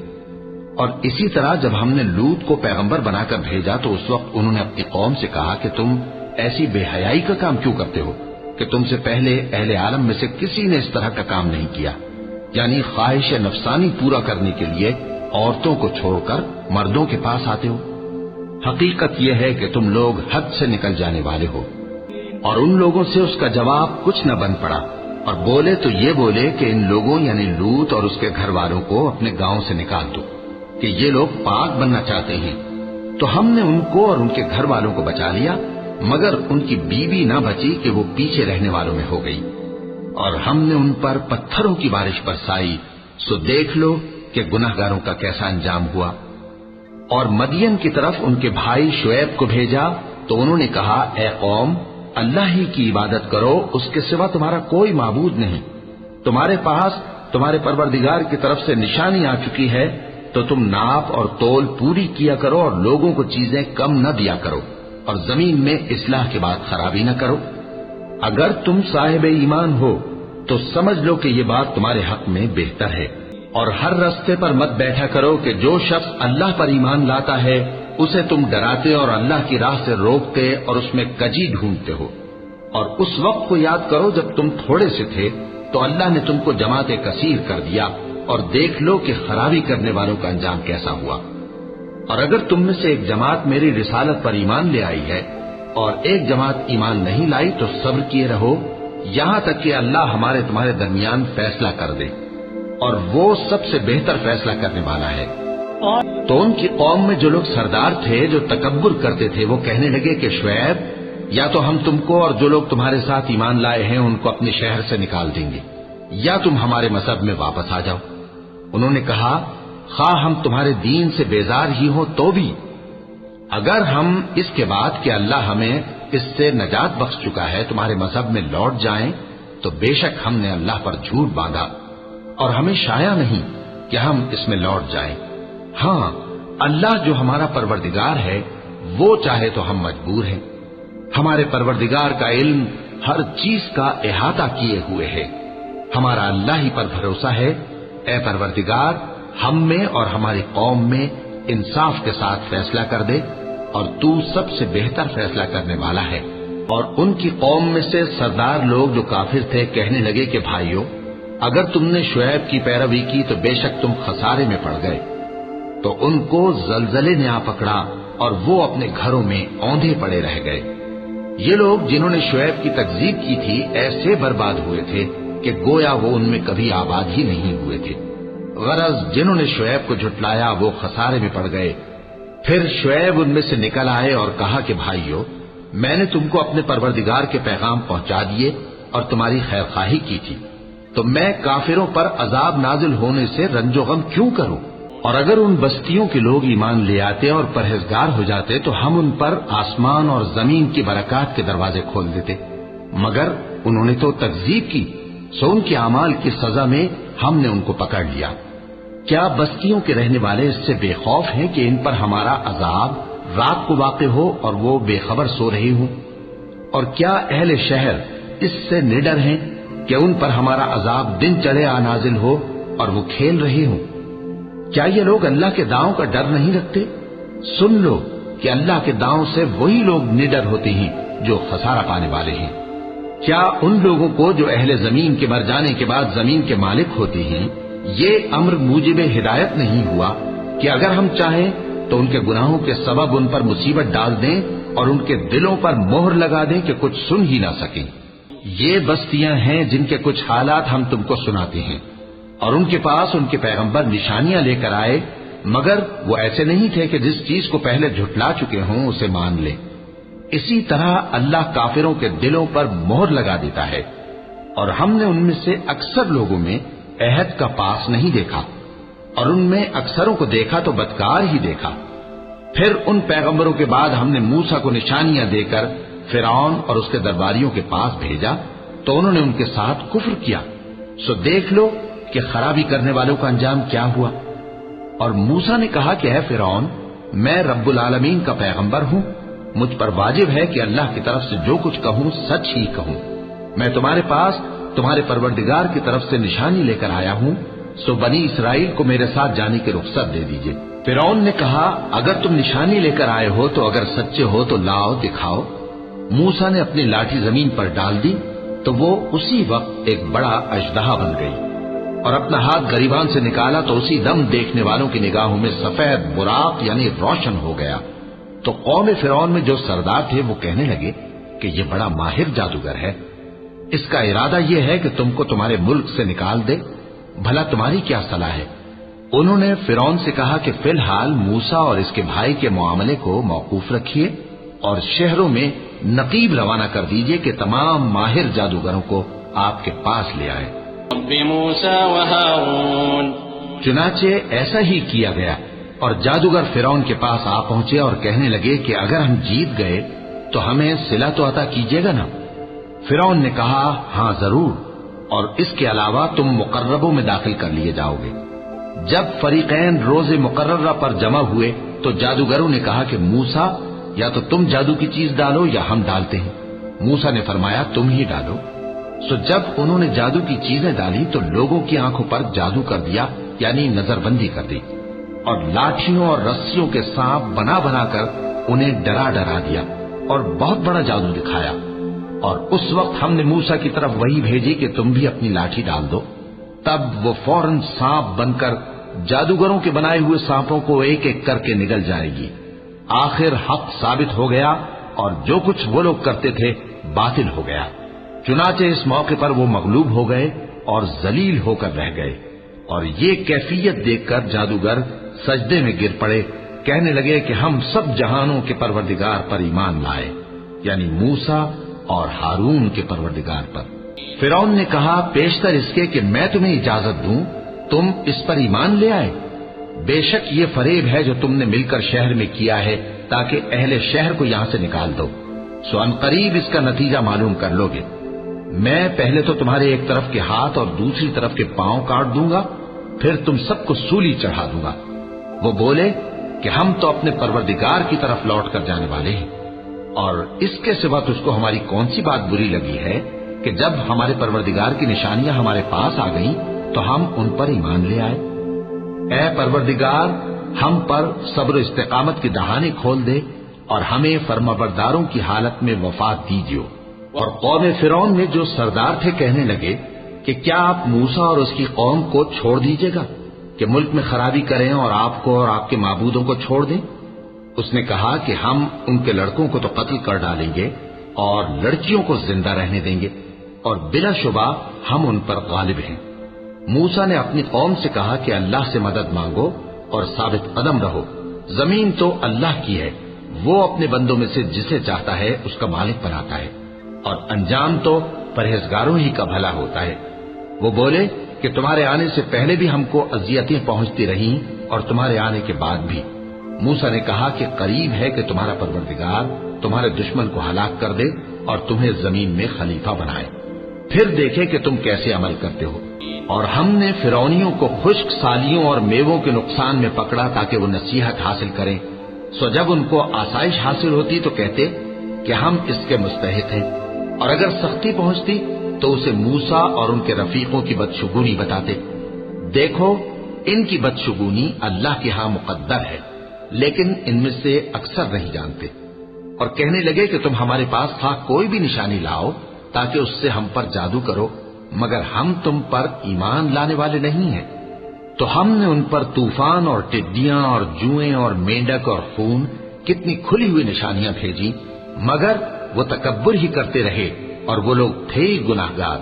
اور اسی طرح جب ہم نے لوط کو پیغمبر بنا کر بھیجا تو اس وقت انہوں نے اپنی قوم سے کہا کہ تم ایسی بے حیائی کا کام کیوں کرتے ہو کہ تم سے پہلے اہل عالم میں سے کسی نے اس طرح کا کام نہیں کیا، یعنی خواہش نفسانی پورا کرنے کے لیے عورتوں کو چھوڑ کر مردوں کے پاس آتے ہو۔ حقیقت یہ ہے کہ تم لوگ حد سے نکل جانے والے ہو۔ اور ان لوگوں سے اس کا جواب کچھ نہ بن پڑا، اور بولے تو یہ بولے کہ ان لوگوں یعنی لوط اور اس کے گھر والوں کو اپنے گاؤں سے نکال دو کہ یہ لوگ پاک بننا چاہتے ہیں۔ تو ہم نے ان کو اور ان کے گھر والوں کو بچا لیا، مگر ان کی بیوی نہ بچی کہ وہ پیچھے رہنے والوں میں ہو گئی، اور ہم نے ان پر پتھروں کی بارش برسائی، سو دیکھ لو کہ گناہگاروں کا کیسا انجام ہوا۔ اور مدین کی طرف ان کے بھائی شعیب کو بھیجا تو انہوں نے کہا، اے قوم، اللہ ہی کی عبادت کرو، اس کے سوا تمہارا کوئی معبود نہیں۔ تمہارے پاس تمہارے پروردگار کی طرف سے نشانی آ چکی ہے، تو تم ناپ اور تول پوری کیا کرو اور لوگوں کو چیزیں کم نہ دیا کرو، اور زمین میں اصلاح کے بعد خرابی نہ کرو۔ اگر تم صاحب ایمان ہو تو سمجھ لو کہ یہ بات تمہارے حق میں بہتر ہے، اور ہر رستے پر مت بیٹھا کرو کہ جو شخص اللہ پر ایمان لاتا ہے اسے تم ڈراتے اور اللہ کی راہ سے روکتے اور اس میں کجی ڈھونڈتے ہو۔ اور اس وقت کو یاد کرو جب تم تھوڑے سے تھے تو اللہ نے تم کو جماعت کثیر کر دیا، اور دیکھ لو کہ خرابی کرنے والوں کا انجام کیسا ہوا۔ اور اگر تم میں سے ایک جماعت میری رسالت پر ایمان لے آئی ہے اور ایک جماعت ایمان نہیں لائی تو صبر کیے رہو یہاں تک کہ اللہ ہمارے تمہارے درمیان فیصلہ کر دے، اور وہ سب سے بہتر فیصلہ کرنے والا ہے۔ تو ان کی قوم میں جو لوگ سردار تھے جو تکبر کرتے تھے وہ کہنے لگے کہ شعیب، یا تو ہم تم کو اور جو لوگ تمہارے ساتھ ایمان لائے ہیں ان کو اپنے شہر سے نکال دیں گے، یا تم ہمارے مذہب میں واپس آ جاؤ۔ انہوں نے کہا، خواہ ہم تمہارے دین سے بیزار ہی ہوں تو بھی، اگر ہم اس کے بعد کہ اللہ ہمیں اس سے نجات بخش چکا ہے تمہارے مذہب میں لوٹ جائیں تو بے شک ہم نے اللہ پر جھوٹ باندھا، اور ہمیں شایع نہیں کہ ہم اس میں لوٹ جائیں۔ ہاں، اللہ جو ہمارا پروردگار ہے وہ چاہے تو ہم مجبور ہیں۔ ہمارے پروردگار کا علم ہر چیز کا احاطہ کیے ہوئے ہے۔ ہمارا اللہ ہی پر بھروسہ ہے۔ اے پروردگار، ہم میں اور ہماری قوم میں انصاف کے ساتھ فیصلہ کر دے، اور تو سب سے بہتر فیصلہ کرنے والا ہے۔ اور ان کی قوم میں سے سردار لوگ جو کافر تھے کہنے لگے کہ بھائیو، اگر تم نے شعیب کی پیروی کی تو بے شک تم خسارے میں پڑ گئے۔ تو ان کو زلزلے نے آ پکڑا اور وہ اپنے گھروں میں اوندھے پڑے رہ گئے۔ یہ لوگ جنہوں نے شعیب کی تکذیب کی تھی ایسے برباد ہوئے تھے کہ گویا وہ ان میں کبھی آباد ہی نہیں ہوئے تھے۔ غرض جنہوں نے شعیب کو جھٹلایا وہ خسارے میں پڑ گئے۔ پھر شعیب ان میں سے نکل آئے اور کہا کہ بھائیو، میں نے تم کو اپنے پروردگار کے پیغام پہنچا دیے اور تمہاری خیر خواہی کی تھی، تو میں کافروں پر عذاب نازل ہونے سے رنج و غم کیوں کروں؟ اور اگر ان بستیوں کے لوگ ایمان لے آتے اور پرہیزگار ہو جاتے تو ہم ان پر آسمان اور زمین کی برکات کے دروازے کھول دیتے، مگر انہوں نے تو تکذیب کی، سو ان کے اعمال کی سزا میں ہم نے ان کو پکڑ لیا۔ کیا بستیوں کے رہنے والے اس سے بے خوف ہیں کہ ان پر ہمارا عذاب رات کو واقع ہو اور وہ بے خبر سو رہے ہوں؟ اور کیا اہل شہر اس سے نڈر ہیں کہ ان پر ہمارا عذاب دن چڑھے آ نازل ہو اور وہ کھیل رہے ہوں؟ کیا یہ لوگ اللہ کے داؤں کا ڈر نہیں رکھتے؟ سن لو کہ اللہ کے داؤں سے وہی لوگ نڈر ہوتے ہیں جو خسارہ پانے والے ہیں۔ کیا ان لوگوں کو جو اہل زمین کے مر جانے کے بعد زمین کے مالک ہوتے ہیں یہ امر موجب ہدایت نہیں ہوا کہ اگر ہم چاہیں تو ان کے گناہوں کے سبب ان پر مصیبت ڈال دیں اور ان کے دلوں پر مہر لگا دیں کہ کچھ سن ہی نہ سکیں؟ یہ بستیاں ہیں جن کے کچھ حالات ہم تم کو سناتے ہیں، اور ان کے پاس ان کے پیغمبر نشانیاں لے کر آئے، مگر وہ ایسے نہیں تھے کہ جس چیز کو پہلے جھٹلا چکے ہوں اسے مان لیں۔ اسی طرح اللہ کافروں کے دلوں پر مہر لگا دیتا ہے، اور ہم نے ان میں سے اکثر لوگوں میں عہد کا پاس نہیں دیکھا، اور ان میں اکثروں کو دیکھا تو بدکار ہی دیکھا۔ پھر ان پیغمبروں کے بعد ہم نے موسیٰ کو نشانیاں دے کر فرعون اور اس کے درباریوں کے پاس بھیجا تو انہوں نے ان کے ساتھ کفر کیا، سو دیکھ لو کہ خرابی کرنے والوں کا انجام کیا ہوا۔ اور موسیٰ نے کہا کہ اے فرعون، میں رب العالمین کا پیغمبر ہوں، مجھ پر واجب ہے کہ اللہ کی طرف سے جو کچھ کہوں سچ ہی کہوں۔ میں تمہارے پاس تمہارے پروردگار کی طرف سے نشانی لے کر آیا ہوں، سو بنی اسرائیل کو میرے ساتھ جانے کی رخصت دے دیجیے۔ فرعون نے کہا اگر تم نشانی لے کر آئے ہو تو اگر سچے ہو تو لاؤ دکھاؤ۔ موسیٰ نے اپنی لاٹھی زمین پر ڈال دی تو وہ اسی وقت ایک بڑا اژدہا بن گئی، اور اپنا ہاتھ گریبان سے نکالا تو اسی دم دیکھنے والوں کی نگاہوں میں سفید براق یعنی روشن ہو گیا۔ تو قوم فرعون میں جو سردار تھے وہ کہنے لگے کہ یہ بڑا ماہر جادوگر ہے، اس کا ارادہ یہ ہے کہ تم کو تمہارے ملک سے نکال دے، بھلا تمہاری کیا صلاح ہے؟ انہوں نے فرعون سے کہا کہ فی الحال موسیٰ اور اس کے بھائی کے معاملے کو موقوف رکھیے اور شہروں میں نقیب روانہ کر دیجیے کہ تمام ماہر جادوگروں کو آپ کے پاس لے آئے۔ رب موسیٰ و ہارون۔ چنانچہ ایسا ہی کیا گیا، اور جادوگر فرعون کے پاس آ پہنچے اور کہنے لگے کہ اگر ہم جیت گئے تو ہمیں صلہ تو عطا کیجیے گا نا؟ فرعون نے کہا ہاں ضرور، اور اس کے علاوہ تم مقربوں میں داخل کر لیے جاؤ گے۔ جب فریقین روز مقررہ پر جمع ہوئے تو جادوگروں نے کہا کہ موسیٰ یا تو تم جادو کی چیز ڈالو یا ہم ڈالتے ہیں۔ موسیٰ نے فرمایا تم ہی ڈالو۔ سو جب انہوں نے جادو کی چیزیں ڈالی تو لوگوں کی آنکھوں پر جادو کر دیا، یعنی نظر بندی کر دی، اور لاٹھیوں اور رسیوں کے سانپ بنا بنا کر انہیں ڈرا ڈرا دیا اور بہت بڑا جادو دکھایا۔ اور اس وقت ہم نے موسیٰ کی طرف وہی بھیجی کہ تم بھی اپنی لاٹھی ڈال دو، تب وہ فوراً سانپ بن کر جادوگروں کے بنائے ہوئے سانپوں کو ایک ایک کر کے نگل جائے گی۔ آخر حق ثابت ہو گیا اور جو کچھ وہ لوگ کرتے تھے باطل ہو گیا۔ چنانچہ اس موقع پر وہ مغلوب ہو گئے اور ذلیل ہو کر رہ گئے، اور یہ کیفیت دیکھ کر جادوگر سجدے میں گر پڑے، کہنے لگے کہ ہم سب جہانوں کے پروردگار پر ایمان لائے، یعنی موسیٰ اور ہارون کے پروردگار پر۔ فرعون نے کہا پیشتر اس کے کہ میں تمہیں اجازت دوں تم اس پر ایمان لے آئے؟ بے شک یہ فریب ہے جو تم نے مل کر شہر میں کیا ہے تاکہ اہل شہر کو یہاں سے نکال دو، سو ان قریب اس کا نتیجہ معلوم کر لو گے۔ میں پہلے تو تمہارے ایک طرف کے ہاتھ اور دوسری طرف کے پاؤں کاٹ دوں گا، پھر تم سب کو سولی چڑھا دوں گا۔ وہ بولے کہ ہم تو اپنے پروردگار کی طرف لوٹ کر جانے والے ہیں، اور اس کے سوا تجھ کو ہماری کون سی بات بری لگی ہے کہ جب ہمارے پروردگار کی نشانیاں ہمارے پاس آ گئیں تو ہم ان پر ایمان لے آئے؟ اے پروردگار، ہم پر صبر و استقامت کی دہانے کھول دے اور ہمیں فرمانبرداروں کی حالت میں وفات دیجیے۔ اور قوم فرعون میں جو سردار تھے کہنے لگے کہ کیا آپ موسیٰ اور اس کی قوم کو چھوڑ دیجیے گا کہ ملک میں خرابی کریں اور آپ کو اور آپ کے معبودوں کو چھوڑ دیں؟ اس نے کہا کہ ہم ان کے لڑکوں کو تو قتل کر ڈالیں گے اور لڑکیوں کو زندہ رہنے دیں گے، اور بلا شبہ ہم ان پر غالب ہیں۔ موسیٰ نے اپنی قوم سے کہا کہ اللہ سے مدد مانگو اور ثابت قدم رہو، زمین تو اللہ کی ہے، وہ اپنے بندوں میں سے جسے چاہتا ہے اس کا مالک بناتا ہے، اور انجام تو پرہیزگاروں ہی کا بھلا ہوتا ہے۔ وہ بولے کہ تمہارے آنے سے پہلے بھی ہم کو اذیتیں پہنچتی رہیں اور تمہارے آنے کے بعد بھی۔ موسیٰ نے کہا کہ قریب ہے کہ تمہارا پروردگار تمہارے دشمن کو ہلاک کر دے اور تمہیں زمین میں خلیفہ بنائے، پھر دیکھے کہ تم کیسے عمل کرتے ہو۔ اور ہم نے فرعونیوں کو خشک سالیوں اور میووں کے نقصان میں پکڑا تاکہ وہ نصیحت حاصل کریں، سو جب ان کو آسائش حاصل ہوتی تو کہتے کہ ہم اس کے مستحق ہیں، اور اگر سختی پہنچتی تو اسے موسیٰ اور ان کے رفیقوں کی بدشگونی بتاتے۔ دیکھو ان کی بدشگونی اللہ کے ہاں مقدر ہے، لیکن ان میں سے اکثر نہیں جانتے۔ اور کہنے لگے کہ تم ہمارے پاس کوئی بھی نشانی لاؤ تاکہ اس سے ہم پر جادو کرو، مگر ہم تم پر ایمان لانے والے نہیں ہیں۔ تو ہم نے ان پر طوفان اور ٹڈیاں اور جوئیں اور مینڈک اور خون کتنی کھلی ہوئی نشانیاں بھیجی، مگر وہ تکبر ہی کرتے رہے اور وہ لوگ تھے ہی گناہگار۔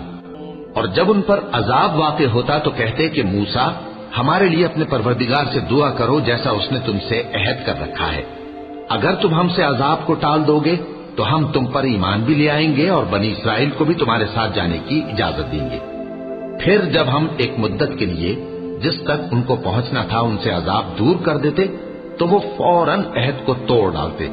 اور جب ان پر عذاب واقع ہوتا تو کہتے کہ موسیٰ ہمارے لیے اپنے پروردگار سے دعا کرو جیسا اس نے تم سے عہد کر رکھا ہے، اگر تم ہم سے عذاب کو ٹال دو گے تو ہم تم پر ایمان بھی لے آئیں گے اور بنی اسرائیل کو بھی تمہارے ساتھ جانے کی اجازت دیں گے۔ پھر جب ہم ایک مدت کے لیے جس تک ان کو پہنچنا تھا ان سے عذاب دور کر دیتے تو وہ فوراً عہد کو توڑ ڈالتے،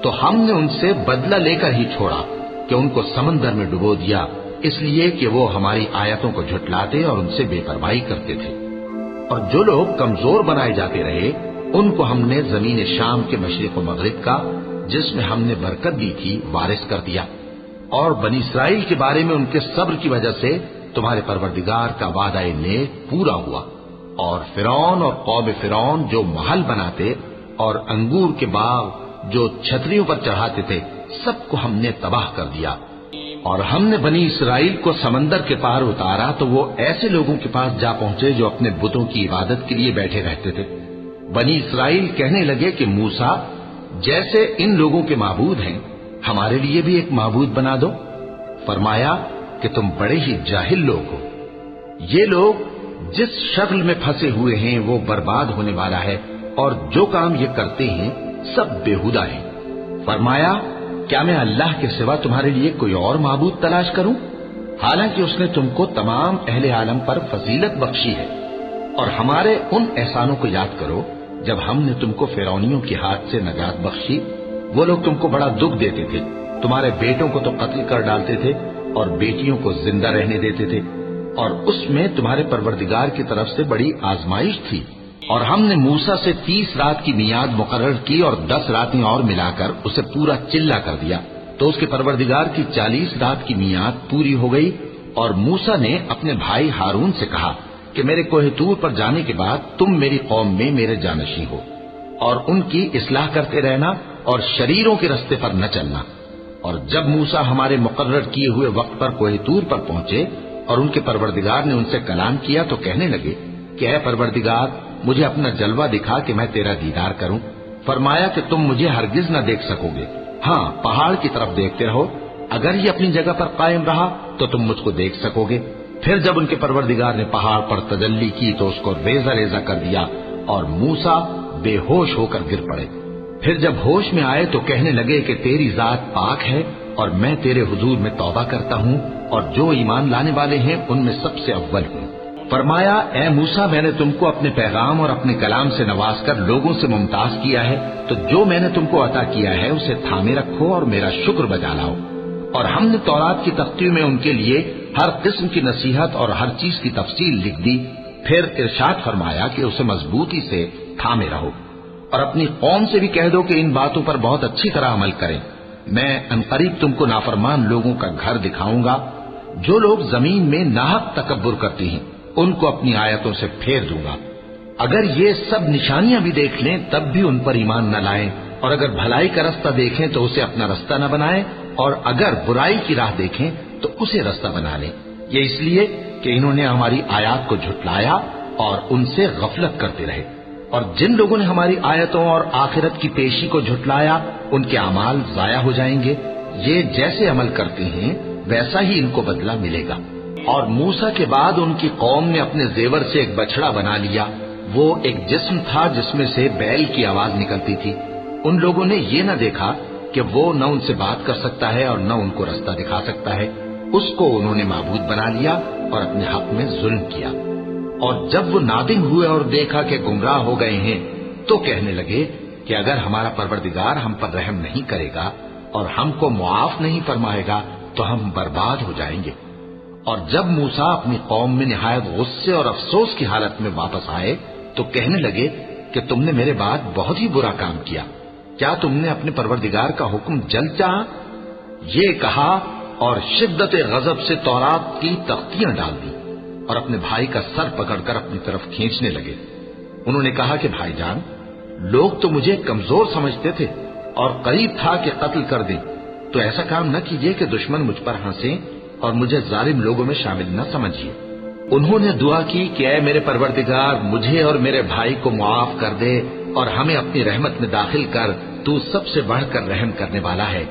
تو ہم نے ان سے بدلہ لے کر ہی چھوڑا کہ ان کو سمندر میں ڈبو دیا، اس لیے کہ وہ ہماری آیتوں کو جھٹلاتے اور ان سے بے پرواہی کرتے تھے۔ اور جو لوگ کمزور بنائے جاتے رہے ان کو ہم نے زمین شام کے مشرق و مغرب کا جس میں ہم نے برکت دی تھی وارث کر دیا، اور بنی اسرائیل کے بارے میں ان کے صبر کی وجہ سے تمہارے پروردگار کا وعدہ نیک پورا ہوا۔ اور فرعون اور قوم فرعون جو محل بناتے اور انگور کے باغ جو چھتریوں پر چڑھاتے تھے سب کو ہم نے تباہ کر دیا. اور ہم نے بنی اسرائیل کو سمندر کے پار اتارا تو وہ ایسے لوگوں کے پاس جا پہنچے جو اپنے بتوں کی عبادت کے لیے بیٹھے رہتے تھے. بنی اسرائیل کہنے لگے کہ موسیٰ جیسے ان لوگوں کے معبود ہیں ہمارے لیے بھی ایک معبود بنا دو. فرمایا کہ تم بڑے ہی جاہل لوگ ہو. یہ لوگ جس شکل میں پھنسے ہوئے ہیں وہ برباد ہونے والا ہے اور جو کام یہ کرتے ہیں سب بےہودہ ہیں. فرمایا کیا میں اللہ کے سوا تمہارے لیے کوئی اور معبود تلاش کروں؟ حالانکہ اس نے تم کو تمام اہل عالم پر فضیلت بخشی ہے. اور ہمارے ان احسانوں کو یاد کرو جب ہم نے تم کو فرعونیوں کے ہاتھ سے نجات بخشی. وہ لوگ تم کو بڑا دکھ دیتے تھے، تمہارے بیٹوں کو تو قتل کر ڈالتے تھے اور بیٹیوں کو زندہ رہنے دیتے تھے. اور اس میں تمہارے پروردگار کی طرف سے بڑی آزمائش تھی. اور ہم نے موسیٰ سے 30 رات کی میعاد مقرر کی اور 10 راتیں اور ملا کر اسے پورا چلا کر دیا. تو اس کے پروردگار کی 40 رات کی میعاد پوری ہو گئی. اور موسیٰ نے اپنے بھائی ہارون سے کہا کہ میرے کوہ طور پر جانے کے بعد تم میری قوم میں میرے جانشین ہو اور ان کی اصلاح کرتے رہنا اور شریروں کے رستے پر نہ چلنا. اور جب موسیٰ ہمارے مقرر کیے ہوئے وقت پر کوہ طور پر پہنچے اور ان کے پروردگار نے ان سے کلام کیا تو کہنے لگے کہ اے پروردگار مجھے اپنا جلوہ دکھا کہ میں تیرا دیدار کروں. فرمایا کہ تم مجھے ہرگز نہ دیکھ سکو گے، ہاں پہاڑ کی طرف دیکھتے رہو، اگر یہ اپنی جگہ پر قائم رہا تو تم مجھ کو دیکھ سکو گے. پھر جب ان کے پروردگار نے پہاڑ پر تجلی کی تو اس کو ریزہ ریزہ کر دیا اور موسیٰ بے ہوش ہو کر گر پڑے. پھر جب ہوش میں آئے تو کہنے لگے کہ تیری ذات پاک ہے اور میں تیرے حضور میں توبہ کرتا ہوں اور جو ایمان لانے والے ہیں ان میں سب سے اول ہوں. فرمایا اے موسیٰ میں نے تم کو اپنے پیغام اور اپنے کلام سے نواز کر لوگوں سے ممتاز کیا ہے، تو جو میں نے تم کو عطا کیا ہے اسے تھامے رکھو اور میرا شکر بجا لاؤ. اور ہم نے تورات کی تختیوں میں ان کے لیے ہر قسم کی نصیحت اور ہر چیز کی تفصیل لکھ دی. پھر ارشاد فرمایا کہ اسے مضبوطی سے تھامے رہو اور اپنی قوم سے بھی کہہ دو کہ ان باتوں پر بہت اچھی طرح عمل کریں. میں عنقریب تم کو نافرمان لوگوں کا گھر دکھاؤں گا. جو لوگ زمین میں ناحق تکبر کرتے ہیں ان کو اپنی آیتوں سے پھیر دوں گا. اگر یہ سب نشانیاں بھی دیکھ لیں تب بھی ان پر ایمان نہ لائیں، اور اگر بھلائی کا رستہ دیکھیں تو اسے اپنا رستہ نہ بنائیں، اور اگر برائی کی راہ دیکھیں تو اسے رستہ بنا لیں. یہ اس لیے کہ انہوں نے ہماری آیات کو جھٹلایا اور ان سے غفلت کرتے رہے. اور جن لوگوں نے ہماری آیتوں اور آخرت کی پیشی کو جھٹلایا ان کے اعمال ضائع ہو جائیں گے. یہ جیسے عمل کرتے ہیں ویسا ہی ان کو بدلہ ملے گا. اور موسیٰ کے بعد ان کی قوم نے اپنے زیور سے ایک بچڑا بنا لیا. وہ ایک جسم تھا جس میں سے بیل کی آواز نکلتی تھی. ان لوگوں نے یہ نہ دیکھا کہ وہ نہ ان سے بات کر سکتا ہے اور نہ ان کو رستہ دکھا سکتا ہے. اس کو انہوں نے معبود بنا لیا اور اپنے حق میں ظلم کیا. اور جب وہ نادم ہوئے اور دیکھا کہ گمراہ ہو گئے ہیں تو کہنے لگے کہ اگر ہمارا پروردگار ہم پر رحم نہیں کرے گا اور ہم کو معاف نہیں فرمائے گا تو ہم برباد ہو جائیں گے. اور جب موسیٰ اپنی قوم میں نہایت غصے اور افسوس کی حالت میں واپس آئے تو کہنے لگے کہ تم نے میرے بعد بہت ہی برا کام کیا. کیا تم نے اپنے پروردگار کا حکم جلد چاہا؟ یہ کہا اور شدت غضب سے تورات کی تختیاں ڈال دی اور اپنے بھائی کا سر پکڑ کر اپنی طرف کھینچنے لگے. انہوں نے کہا کہ بھائی جان، لوگ تو مجھے کمزور سمجھتے تھے اور قریب تھا کہ قتل کر دیں، تو ایسا کام نہ کیجیے کہ دشمن مجھ پر ہنسیں اور مجھے ظالم لوگوں میں شامل نہ سمجھیے. انہوں نے دعا کی کہ اے میرے پروردگار مجھے اور میرے بھائی کو معاف کر دے اور ہمیں اپنی رحمت میں داخل کر، تو سب سے بڑھ کر رحم کرنے والا ہے.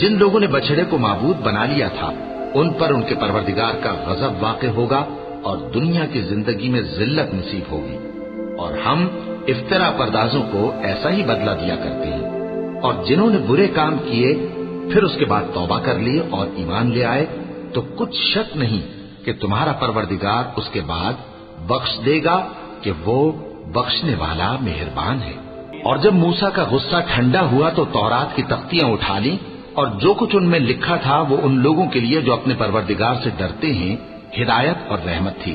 جن لوگوں نے بچڑے کو معبود بنا لیا تھا ان پر ان کے پروردگار کا غضب واقع ہوگا اور دنیا کی زندگی میں ذلت نصیب ہوگی. اور ہم افترا پردازوں کو ایسا ہی بدلہ دیا کرتے ہیں. اور جنہوں نے برے کام کیے پھر اس کے بعد توبہ کر لی اور ایمان لے آئے تو کچھ شک نہیں کہ تمہارا پروردگار اس کے بعد بخش دے گا کہ وہ بخشنے والا مہربان ہے. اور جب موسیٰ کا غصہ ٹھنڈا ہوا تو تورات کی تختیاں اٹھا لی اور جو کچھ ان میں لکھا تھا وہ ان لوگوں کے لیے جو اپنے پروردگار سے ڈرتے ہیں ہدایت اور رحمت تھی.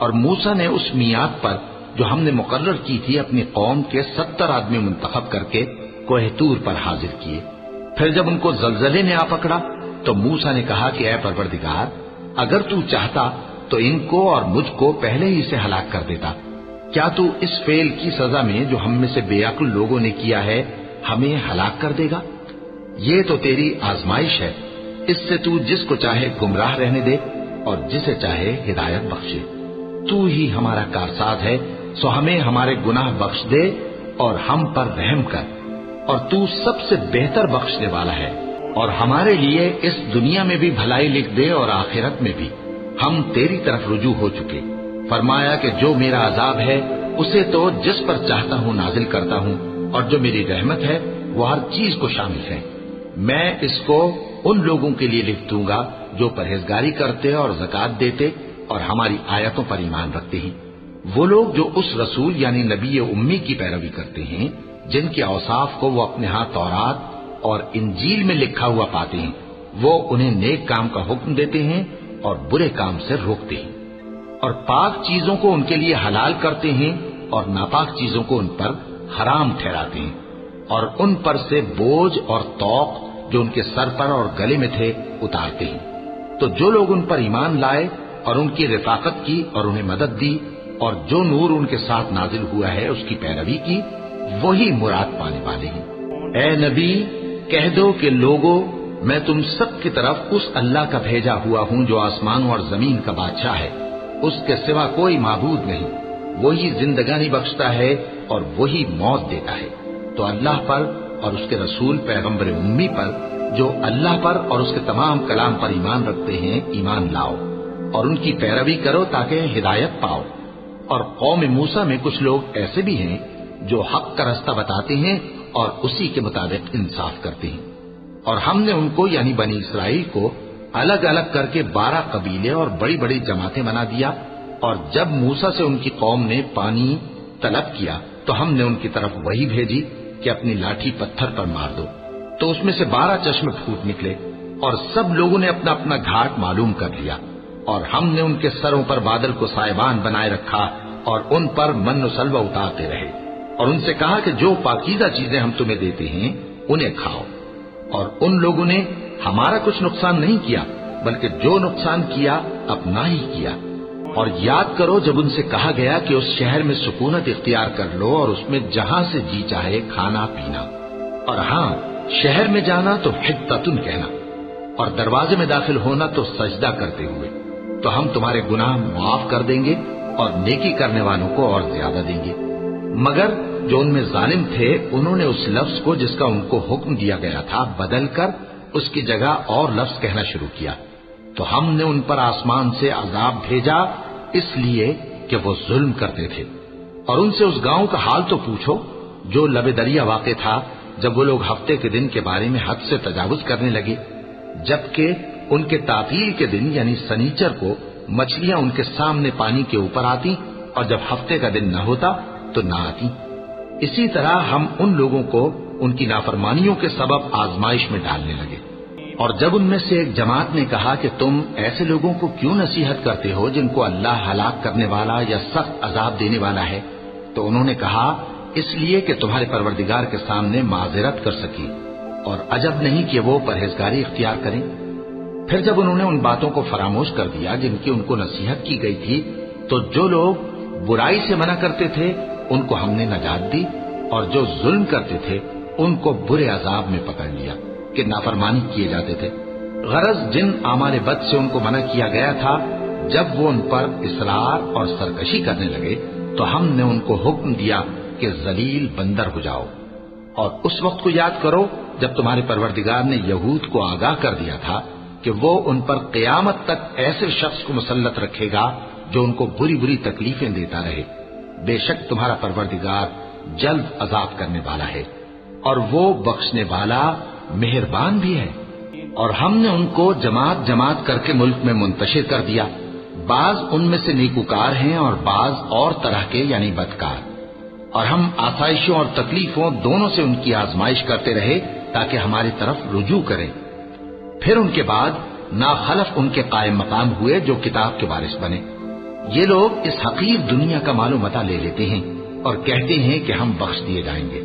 اور موسیٰ نے اس میعاد پر جو ہم نے مقرر کی تھی اپنی قوم کے 70 آدمی منتخب کر کے کوہ طور پر حاضر کیے. پھر جب ان کو زلزلے نے آ پکڑا تو موسیٰ نے کہا کہ اے پروردگار اگر تو چاہتا تو ان کو اور مجھ کو پہلے ہی سے ہلاک کر دیتا۔ کیا تو اس فعل کی سزا میں جو ہم میں سے بے عقل لوگوں نے کیا ہے ہمیں ہلاک کر دے گا؟ یہ تو تیری آزمائش ہے، اس سے تو جس کو چاہے گمراہ رہنے دے اور جسے چاہے ہدایت بخشے۔ تو ہی ہمارا کارساز ہے، سو ہمیں ہمارے گناہ بخش دے اور ہم پر رحم کر، اور تو سب سے بہتر بخشنے والا ہے، اور ہمارے لیے اس دنیا میں بھی بھلائی لکھ دے اور آخرت میں بھی۔ ہم تیری طرف رجوع ہو چکے۔ فرمایا کہ جو میرا عذاب ہے اسے تو جس پر چاہتا ہوں نازل کرتا ہوں، اور جو میری رحمت ہے وہ ہر چیز کو شامل ہے۔ میں اس کو ان لوگوں کے لیے لکھ دوں گا جو پرہیزگاری کرتے اور زکوٰۃ دیتے اور ہماری آیتوں پر ایمان رکھتے ہیں، وہ لوگ جو اس رسول یعنی نبی امی کی پیروی کرتے ہیں جن کے اوصاف کو وہ اپنے ہاں تورات اور انجیل میں لکھا ہوا پاتے ہیں، وہ انہیں نیک کام کا حکم دیتے ہیں اور برے کام سے روکتے ہیں، اور پاک چیزوں کو ان کے لیے حلال کرتے ہیں اور ناپاک چیزوں کو ان پر حرام ٹھہراتے ہیں، اور ان پر سے بوجھ اور طوق جو ان کے سر پر اور گلے میں تھے اتارتے ہیں۔ تو جو لوگ ان پر ایمان لائے اور ان کی رفاقت کی اور انہیں مدد دی اور جو نور ان کے ساتھ نازل ہوا ہے اس کی پیروی کی، وہی مراد پانے والے ہیں۔ اے نبی کہہ دو کہ لوگو، میں تم سب کی طرف اس اللہ کا بھیجا ہوا ہوں جو آسمانوں اور زمین کا بادشاہ ہے، اس کے سوا کوئی معبود نہیں، وہی زندگانی بخشتا ہے اور وہی موت دیتا ہے۔ تو اللہ پر اور اس کے رسول پیغمبر امی پر جو اللہ پر اور اس کے تمام کلام پر ایمان رکھتے ہیں ایمان لاؤ اور ان کی پیروی کرو تاکہ ہدایت پاؤ۔ اور قوم موسیٰ میں کچھ لوگ ایسے بھی ہیں جو حق کا راستہ بتاتے ہیں اور اسی کے مطابق انصاف کرتے ہیں، اور ہم نے ان کو یعنی بنی اسرائیل کو الگ الگ کر کے 12 قبیلے اور بڑی بڑی جماعتیں بنا دیا، اور جب موسیٰ سے ان کی قوم نے پانی طلب کیا تو ہم نے ان کی طرف وہی بھیجی کہ اپنی لاٹھی پتھر پر مار دو، تو اس میں سے 12 چشمے پھوٹ نکلے، اور سب لوگوں نے اپنا اپنا گھاٹ معلوم کر لیا، اور ہم نے ان کے سروں پر بادل کو سائبان بنائے رکھا اور ان پر من و سلوہ اتارتے رہے، اور ان سے کہا کہ جو پاکیزہ چیزیں ہم تمہیں دیتے ہیں انہیں کھاؤ، اور ان لوگوں نے ہمارا کچھ نقصان نہیں کیا بلکہ جو نقصان کیا اپنا ہی کیا۔ اور یاد کرو جب ان سے کہا گیا کہ اس شہر میں سکونت اختیار کر لو اور اس میں جہاں سے جی چاہے کھانا پینا، اور ہاں شہر میں جانا تو حطۃ کہنا، اور دروازے میں داخل ہونا تو سجدہ کرتے ہوئے، تو ہم تمہارے گناہ معاف کر دیں گے اور نیکی کرنے والوں کو اور زیادہ دیں گے۔ مگر جو ان میں ظالم تھے انہوں نے اس لفظ کو جس کا ان کو حکم دیا گیا تھا بدل کر اس کی جگہ اور لفظ کہنا شروع کیا، تو ہم نے ان پر آسمان سے عذاب بھیجا اس لیے کہ وہ ظلم کرتے تھے۔ اور ان سے اس گاؤں کا حال تو پوچھو جو لب دریا واقع تھا، جب وہ لوگ ہفتے کے دن کے بارے میں حد سے تجاوز کرنے لگے، جبکہ ان کے تعطیل کے دن یعنی سنیچر کو مچھلیاں ان کے سامنے پانی کے اوپر آتی اور جب ہفتے کا دن نہ ہوتا تو نہ آتی۔ اسی طرح ہم ان لوگوں کو ان کی نافرمانیوں کے سبب آزمائش میں ڈالنے لگے۔ اور جب ان میں سے ایک جماعت نے کہا کہ تم ایسے لوگوں کو کیوں نصیحت کرتے ہو جن کو اللہ ہلاک کرنے والا یا سخت عذاب دینے والا ہے، تو انہوں نے کہا اس لیے کہ تمہارے پروردگار کے سامنے معذرت کر سکی، اور عجب نہیں کہ وہ پرہیزگاری اختیار کریں۔ پھر جب انہوں نے ان باتوں کو فراموش کر دیا جن کی ان کو نصیحت کی گئی تھی، تو جو لوگ برائی سے منع کرتے تھے ان کو ہم نے نجات دی، اور جو ظلم کرتے تھے ان کو برے عذاب میں پکڑ لیا کہ نافرمانی کیے جاتے تھے۔ غرض جن اعمال بد سے ان کو منع کیا گیا تھا، جب وہ ان پر اصرار اور سرکشی کرنے لگے تو ہم نے ان کو حکم دیا کہ ذلیل بندر ہو جاؤ۔ اور اس وقت کو یاد کرو جب تمہارے پروردگار نے یہود کو آگاہ کر دیا تھا کہ وہ ان پر قیامت تک ایسے شخص کو مسلط رکھے گا جو ان کو بری بری تکلیفیں دیتا رہے۔ بے شک تمہارا پروردگار جلد عذاب کرنے والا ہے اور وہ بخشنے والا مہربان بھی ہے۔ اور ہم نے ان کو جماعت جماعت کر کے ملک میں منتشر کر دیا، بعض ان میں سے نیکوکار ہیں اور بعض اور طرح کے یعنی بدکار، اور ہم آسائشوں اور تکلیفوں دونوں سے ان کی آزمائش کرتے رہے تاکہ ہماری طرف رجوع کریں۔ پھر ان کے بعد ناخلف ان کے قائم مقام ہوئے جو کتاب کے وارث بنے۔ یہ لوگ اس حقیر دنیا کا مال و متاع لے لیتے ہیں اور کہتے ہیں کہ ہم بخش دیے جائیں گے،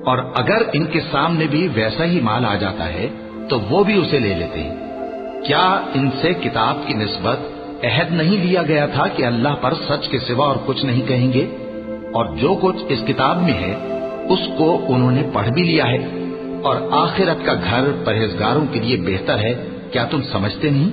اور اگر ان کے سامنے بھی ویسا ہی مال آ جاتا ہے تو وہ بھی اسے لے لیتے ہیں۔ کیا ان سے کتاب کی نسبت عہد نہیں لیا گیا تھا کہ اللہ پر سچ کے سوا اور کچھ نہیں کہیں گے؟ اور جو کچھ اس کتاب میں ہے اس کو انہوں نے پڑھ بھی لیا ہے، اور آخرت کا گھر پرہیزگاروں کے لیے بہتر ہے، کیا تم سمجھتے نہیں؟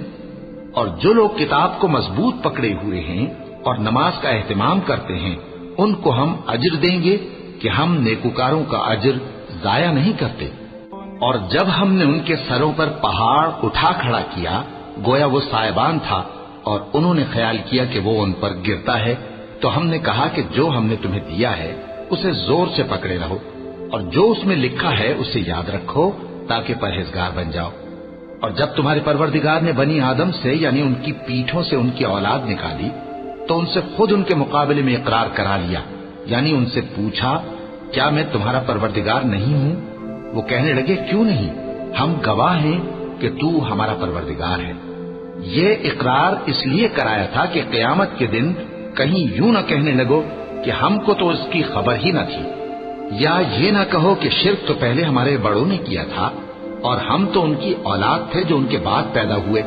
اور جو لوگ کتاب کو مضبوط پکڑے ہوئے ہیں اور نماز کا اہتمام کرتے ہیں، ان کو ہم اجر دیں گے کہ ہم نیکوکاروں کا اجر ضائع نہیں کرتے۔ اور جب ہم نے ان کے سروں پر پہاڑ اٹھا کھڑا کیا گویا وہ سائبان تھا، اور انہوں نے خیال کیا کہ وہ ان پر گرتا ہے، تو ہم نے کہا کہ جو ہم نے تمہیں دیا ہے اسے زور سے پکڑے رہو، اور جو اس میں لکھا ہے اسے یاد رکھو تاکہ پرہیزگار بن جاؤ۔ اور جب تمہارے پروردگار نے بنی آدم سے یعنی ان کی پیٹھوں سے ان کی اولاد نکالی تو ان سے خود ان کے مقابلے میں اقرار کرا لیا، یعنی ان سے پوچھا کیا میں تمہارا پروردگار نہیں ہوں؟ وہ کہنے لگے کیوں نہیں، ہم گواہ ہیں کہ تو ہمارا پروردگار ہے۔ یہ اقرار اس لیے کرایا تھا کہ قیامت کے دن کہیں یوں نہ کہنے لگو کہ ہم کو تو اس کی خبر ہی نہ تھی، یا یہ نہ کہو کہ شرک تو پہلے ہمارے بڑوں نے کیا تھا اور ہم تو ان کی اولاد تھے جو ان کے بعد پیدا ہوئے،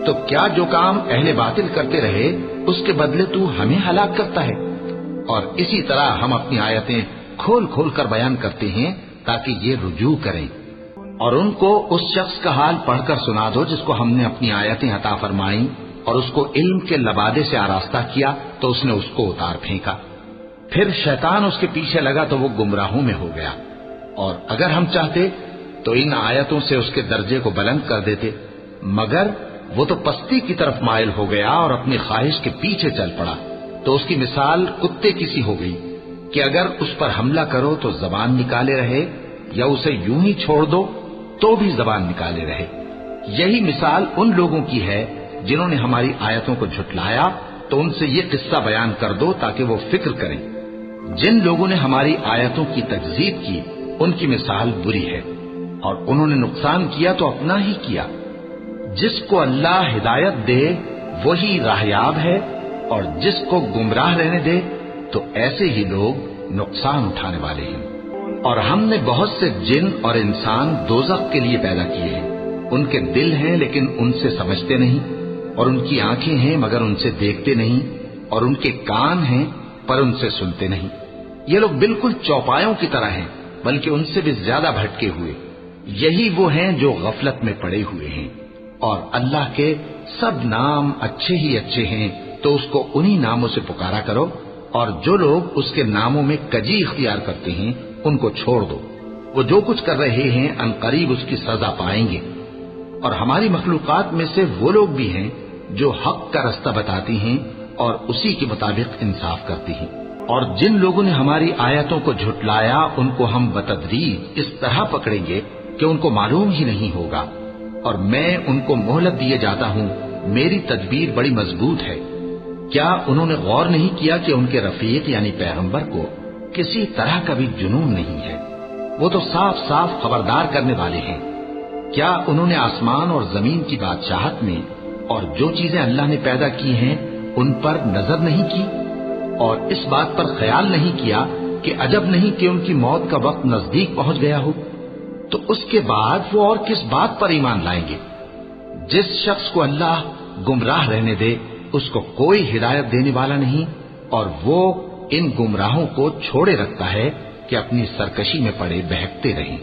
تو کیا جو کام اہل باطل کرتے رہے اس کے بدلے تو ہمیں ہلاک کرتا ہے؟ اور اسی طرح ہم اپنی آیتیں کھول کھول کر بیان کرتے ہیں تاکہ یہ رجوع کریں۔ اور ان کو اس شخص کا حال پڑھ کر سنا دو جس کو ہم نے اپنی آیتیں عطا فرمائیں اور اس کو علم کے لبادے سے آراستہ کیا تو اس نے اس کو اتار پھینکا، پھر شیطان اس کے پیچھے لگا تو وہ گمراہوں میں ہو گیا۔ اور اگر ہم چاہتے تو ان آیتوں سے اس کے درجے کو بلند کر دیتے، مگر وہ تو پستی کی طرف مائل ہو گیا اور اپنی خواہش کے پیچھے چل پڑا، تو اس کی مثال کتے کی سی ہو گئی کہ اگر اس پر حملہ کرو تو زبان نکالے رہے، یا اسے یوں ہی چھوڑ دو تو بھی زبان نکالے رہے۔ یہی مثال ان لوگوں کی ہے جنہوں نے ہماری آیتوں کو جھٹلایا، تو ان سے یہ قصہ بیان کر دو تاکہ وہ فکر کریں۔ جن لوگوں نے ہماری آیتوں کی تکذیب کی ان کی مثال بری ہے، اور انہوں نے نقصان کیا تو اپنا ہی کیا۔ جس کو اللہ ہدایت دے وہی راہیاب ہے، اور جس کو گمراہ رہنے دے تو ایسے ہی لوگ نقصان اٹھانے والے ہیں۔ اور ہم نے بہت سے جن اور انسان دوزخ کے لیے پیدا کیے ہیں، ان کے دل ہیں لیکن ان سے سمجھتے نہیں، اور ان کی آنکھیں ہیں مگر ان سے دیکھتے نہیں، اور ان کے کان ہیں پر ان سے سنتے نہیں۔ یہ لوگ بالکل چوپایوں کی طرح ہیں بلکہ ان سے بھی زیادہ بھٹکے ہوئے۔ یہی وہ ہیں جو غفلت میں پڑے ہوئے ہیں۔ اور اللہ کے سب نام اچھے ہی اچھے ہیں، تو اس کو انہی ناموں سے پکارا کرو، اور جو لوگ اس کے ناموں میں کجی اختیار کرتے ہیں ان کو چھوڑ دو، وہ جو کچھ کر رہے ہیں ان قریب اس کی سزا پائیں گے۔ اور ہماری مخلوقات میں سے وہ لوگ بھی ہیں جو حق کا رستہ بتاتی ہیں اور اسی کے مطابق انصاف کرتی ہیں۔ اور جن لوگوں نے ہماری آیتوں کو جھٹلایا ان کو ہم بتدریج اس طرح پکڑیں گے کہ ان کو معلوم ہی نہیں ہوگا، اور میں ان کو مہلت دیے جاتا ہوں، میری تدبیر بڑی مضبوط ہے۔ کیا انہوں نے غور نہیں کیا کہ ان کے رفیق یعنی پیغمبر کو کسی طرح کا بھی جنون نہیں ہے؟ وہ تو صاف صاف خبردار کرنے والے ہیں۔ کیا انہوں نے آسمان اور زمین کی بادشاہت میں اور جو چیزیں اللہ نے پیدا کی ہیں ان پر نظر نہیں کی، اور اس بات پر خیال نہیں کیا کہ عجب نہیں کہ ان کی موت کا وقت نزدیک پہنچ گیا ہو؟ تو اس کے بعد وہ اور کس بات پر ایمان لائیں گے؟ جس شخص کو اللہ گمراہ رہنے دے اس کو کوئی ہدایت دینے والا نہیں، اور وہ ان گمراہوں کو چھوڑے رکھتا ہے کہ اپنی سرکشی میں پڑے بہکتے رہیں۔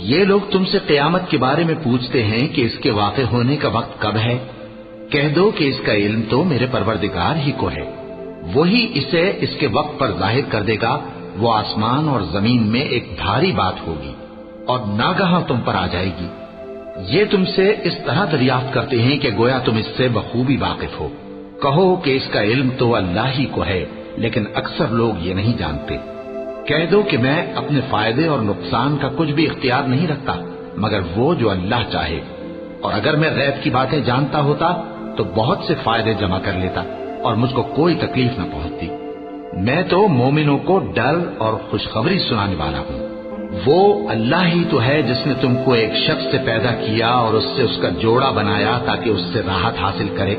یہ لوگ تم سے قیامت کے بارے میں پوچھتے ہیں کہ اس کے واقع ہونے کا وقت کب ہے؟ کہہ دو کہ اس کا علم تو میرے پروردگار ہی کو ہے، وہی اسے اس کے وقت پر ظاہر کر دے گا۔ وہ آسمان اور زمین میں ایک بھاری بات ہوگی اور ناگہاں تم پر آ جائے گی۔ یہ تم سے اس طرح دریافت کرتے ہیں کہ گویا تم اس سے بخوبی واقف ہو۔ کہو کہ اس کا علم تو اللہ ہی کو ہے، لیکن اکثر لوگ یہ نہیں جانتے۔ کہہ دو کہ میں اپنے فائدے اور نقصان کا کچھ بھی اختیار نہیں رکھتا مگر وہ جو اللہ چاہے، اور اگر میں غیب کی باتیں جانتا ہوتا تو بہت سے فائدے جمع کر لیتا اور مجھ کو کوئی تکلیف نہ پہنچتی۔ میں تو مومنوں کو ڈر اور خوشخبری سنانے والا ہوں۔ وہ اللہ ہی تو ہے جس نے تم کو ایک شخص سے پیدا کیا اور اس سے اس کا جوڑا بنایا تاکہ اس سے راحت حاصل کرے۔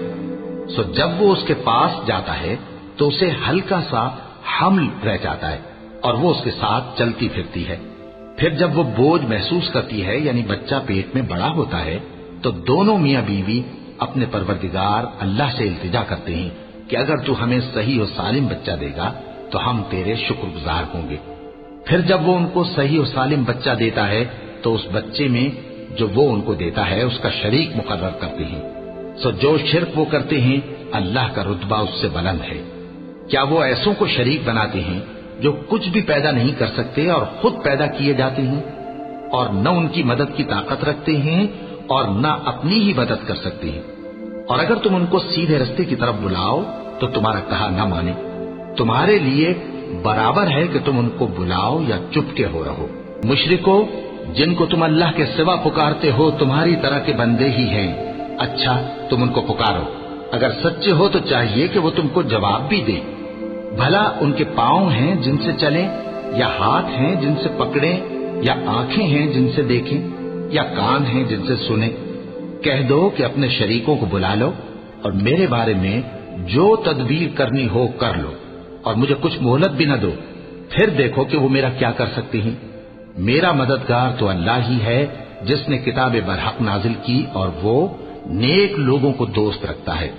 سو جب وہ اس کے پاس جاتا ہے تو اسے ہلکا سا حمل رہ جاتا ہے اور وہ اس کے ساتھ چلتی پھرتی ہے۔ پھر جب وہ بوجھ محسوس کرتی ہے یعنی بچہ پیٹ میں بڑا ہوتا ہے تو دونوں میاں بیوی اپنے پروردگار اللہ سے التجا کرتے ہیں کہ اگر تو ہمیں صحیح و سالم بچہ دے گا تو ہم تیرے شکر گزار ہوں گے۔ پھر جب وہ ان کو صحیح و سالم بچہ دیتا ہے تو اس بچے میں جو وہ ان کو دیتا ہے اس کا شریک مقرر کرتے ہیں۔ سو جو شرک وہ کرتے ہیں اللہ کا رتبہ اس سے بلند ہے۔ کیا وہ ایسوں کو شریک بناتے ہیں جو کچھ بھی پیدا نہیں کر سکتے اور خود پیدا کیے جاتے ہیں، اور نہ ان کی مدد کی طاقت رکھتے ہیں اور نہ اپنی ہی مدد کر سکتے ہیں؟ اور اگر تم ان کو سیدھے رستے کی طرف بلاؤ تو تمہارا کہا نہ مانے، تمہارے لیے برابر ہے کہ تم ان کو بلاؤ یا چپ کے ہو رہو۔ مشرکو، جن کو تم اللہ کے سوا پکارتے ہو تمہاری طرح کے بندے ہی ہیں، اچھا تم ان کو پکارو، اگر سچے ہو تو چاہیے کہ وہ تم کو جواب بھی دے۔ بھلا ان کے پاؤں ہیں جن سے چلیں، یا ہاتھ ہیں جن سے پکڑیں، یا آنکھیں ہیں جن سے دیکھیں، یا کان ہیں جن سے سنیں؟ کہہ دو کہ اپنے شریکوں کو بلا لو اور میرے بارے میں جو تدبیر کرنی ہو کر لو، اور مجھے کچھ مہلت بھی نہ دو، پھر دیکھو کہ وہ میرا کیا کر سکتے ہیں۔ میرا مددگار تو اللہ ہی ہے جس نے کتاب برحق نازل کی، اور وہ نیک لوگوں کو دوست رکھتا ہے۔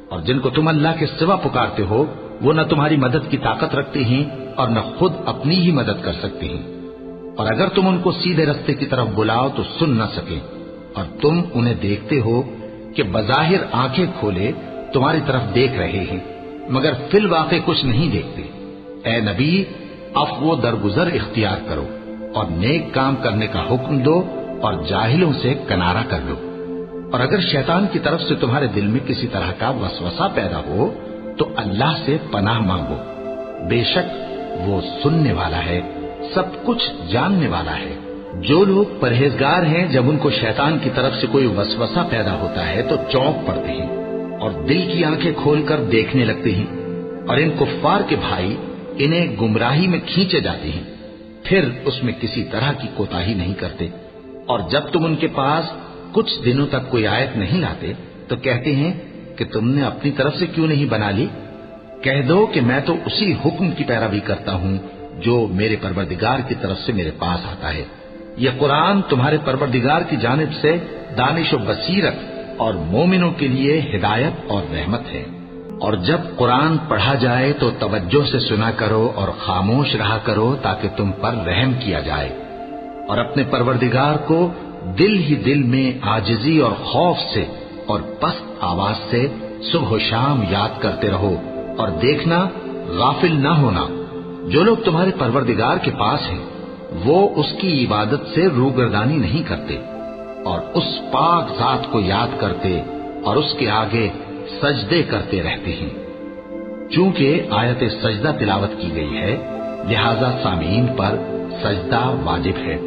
اور جن کو تم اللہ کے سوا پکارتے ہو وہ نہ تمہاری مدد کی طاقت رکھتے ہیں اور نہ خود اپنی ہی مدد کر سکتے ہیں، اور اگر تم ان کو سیدھے رستے کی طرف بلاؤ تو سن نہ سکیں، اور تم انہیں دیکھتے ہو کہ بظاہر آنکھیں کھولے تمہاری طرف دیکھ رہے ہیں مگر فی الواقع کچھ نہیں دیکھتے۔ اے نبی، عفو و درگزر اختیار کرو اور نیک کام کرنے کا حکم دو اور جاہلوں سے کنارہ کر لو۔ اور اگر شیطان کی طرف سے تمہارے دل میں کسی طرح کا وسوسہ پیدا ہو تو اللہ سے پناہ مانگو، بے شک وہ سننے والا ہے، سب کچھ جاننے والا ہے۔ جو لوگ پرہیزگار ہیں جب ان کو شیطان کی طرف سے کوئی وسوسہ پیدا ہوتا ہے تو چونک پڑتے ہیں اور دل کی آنکھیں کھول کر دیکھنے لگتے ہیں، اور ان کفار کے بھائی انہیں گمراہی میں کھینچے جاتے ہیں، پھر اس میں کسی طرح کی کوتاہی نہیں کرتے۔ اور جب تم ان کے پاس کچھ دنوں تک کوئی آیت نہیں لاتے تو کہتے ہیں کہ تم نے اپنی طرف سے کیوں نہیں بنا لی؟ کہہ دو کہ میں تو اسی حکم کی پیروی کرتا ہوں جو میرے پروردگار کی طرف سے میرے پاس آتا ہے۔ یہ قرآن تمہارے پروردگار کی جانب سے دانش و بصیرت اور مومنوں کے لیے ہدایت اور رحمت ہے۔ اور جب قرآن پڑھا جائے تو توجہ سے سنا کرو اور خاموش رہا کرو تاکہ تم پر رحم کیا جائے، اور اپنے پروردگار کو دل ہی دل میں عاجزی اور خوف سے اور پست آواز سے صبح و شام یاد کرتے رہو، اور دیکھنا غافل نہ ہونا، جو لوگ تمہارے پروردگار کے پاس ہیں وہ اس کی عبادت سے روگردانی نہیں کرتے اور اس پاک ذات کو یاد کرتے اور اس کے آگے سجدے کرتے رہتے ہیں۔ چونکہ آیت سجدہ تلاوت کی گئی ہے لہذا سامعین پر سجدہ واجب ہے۔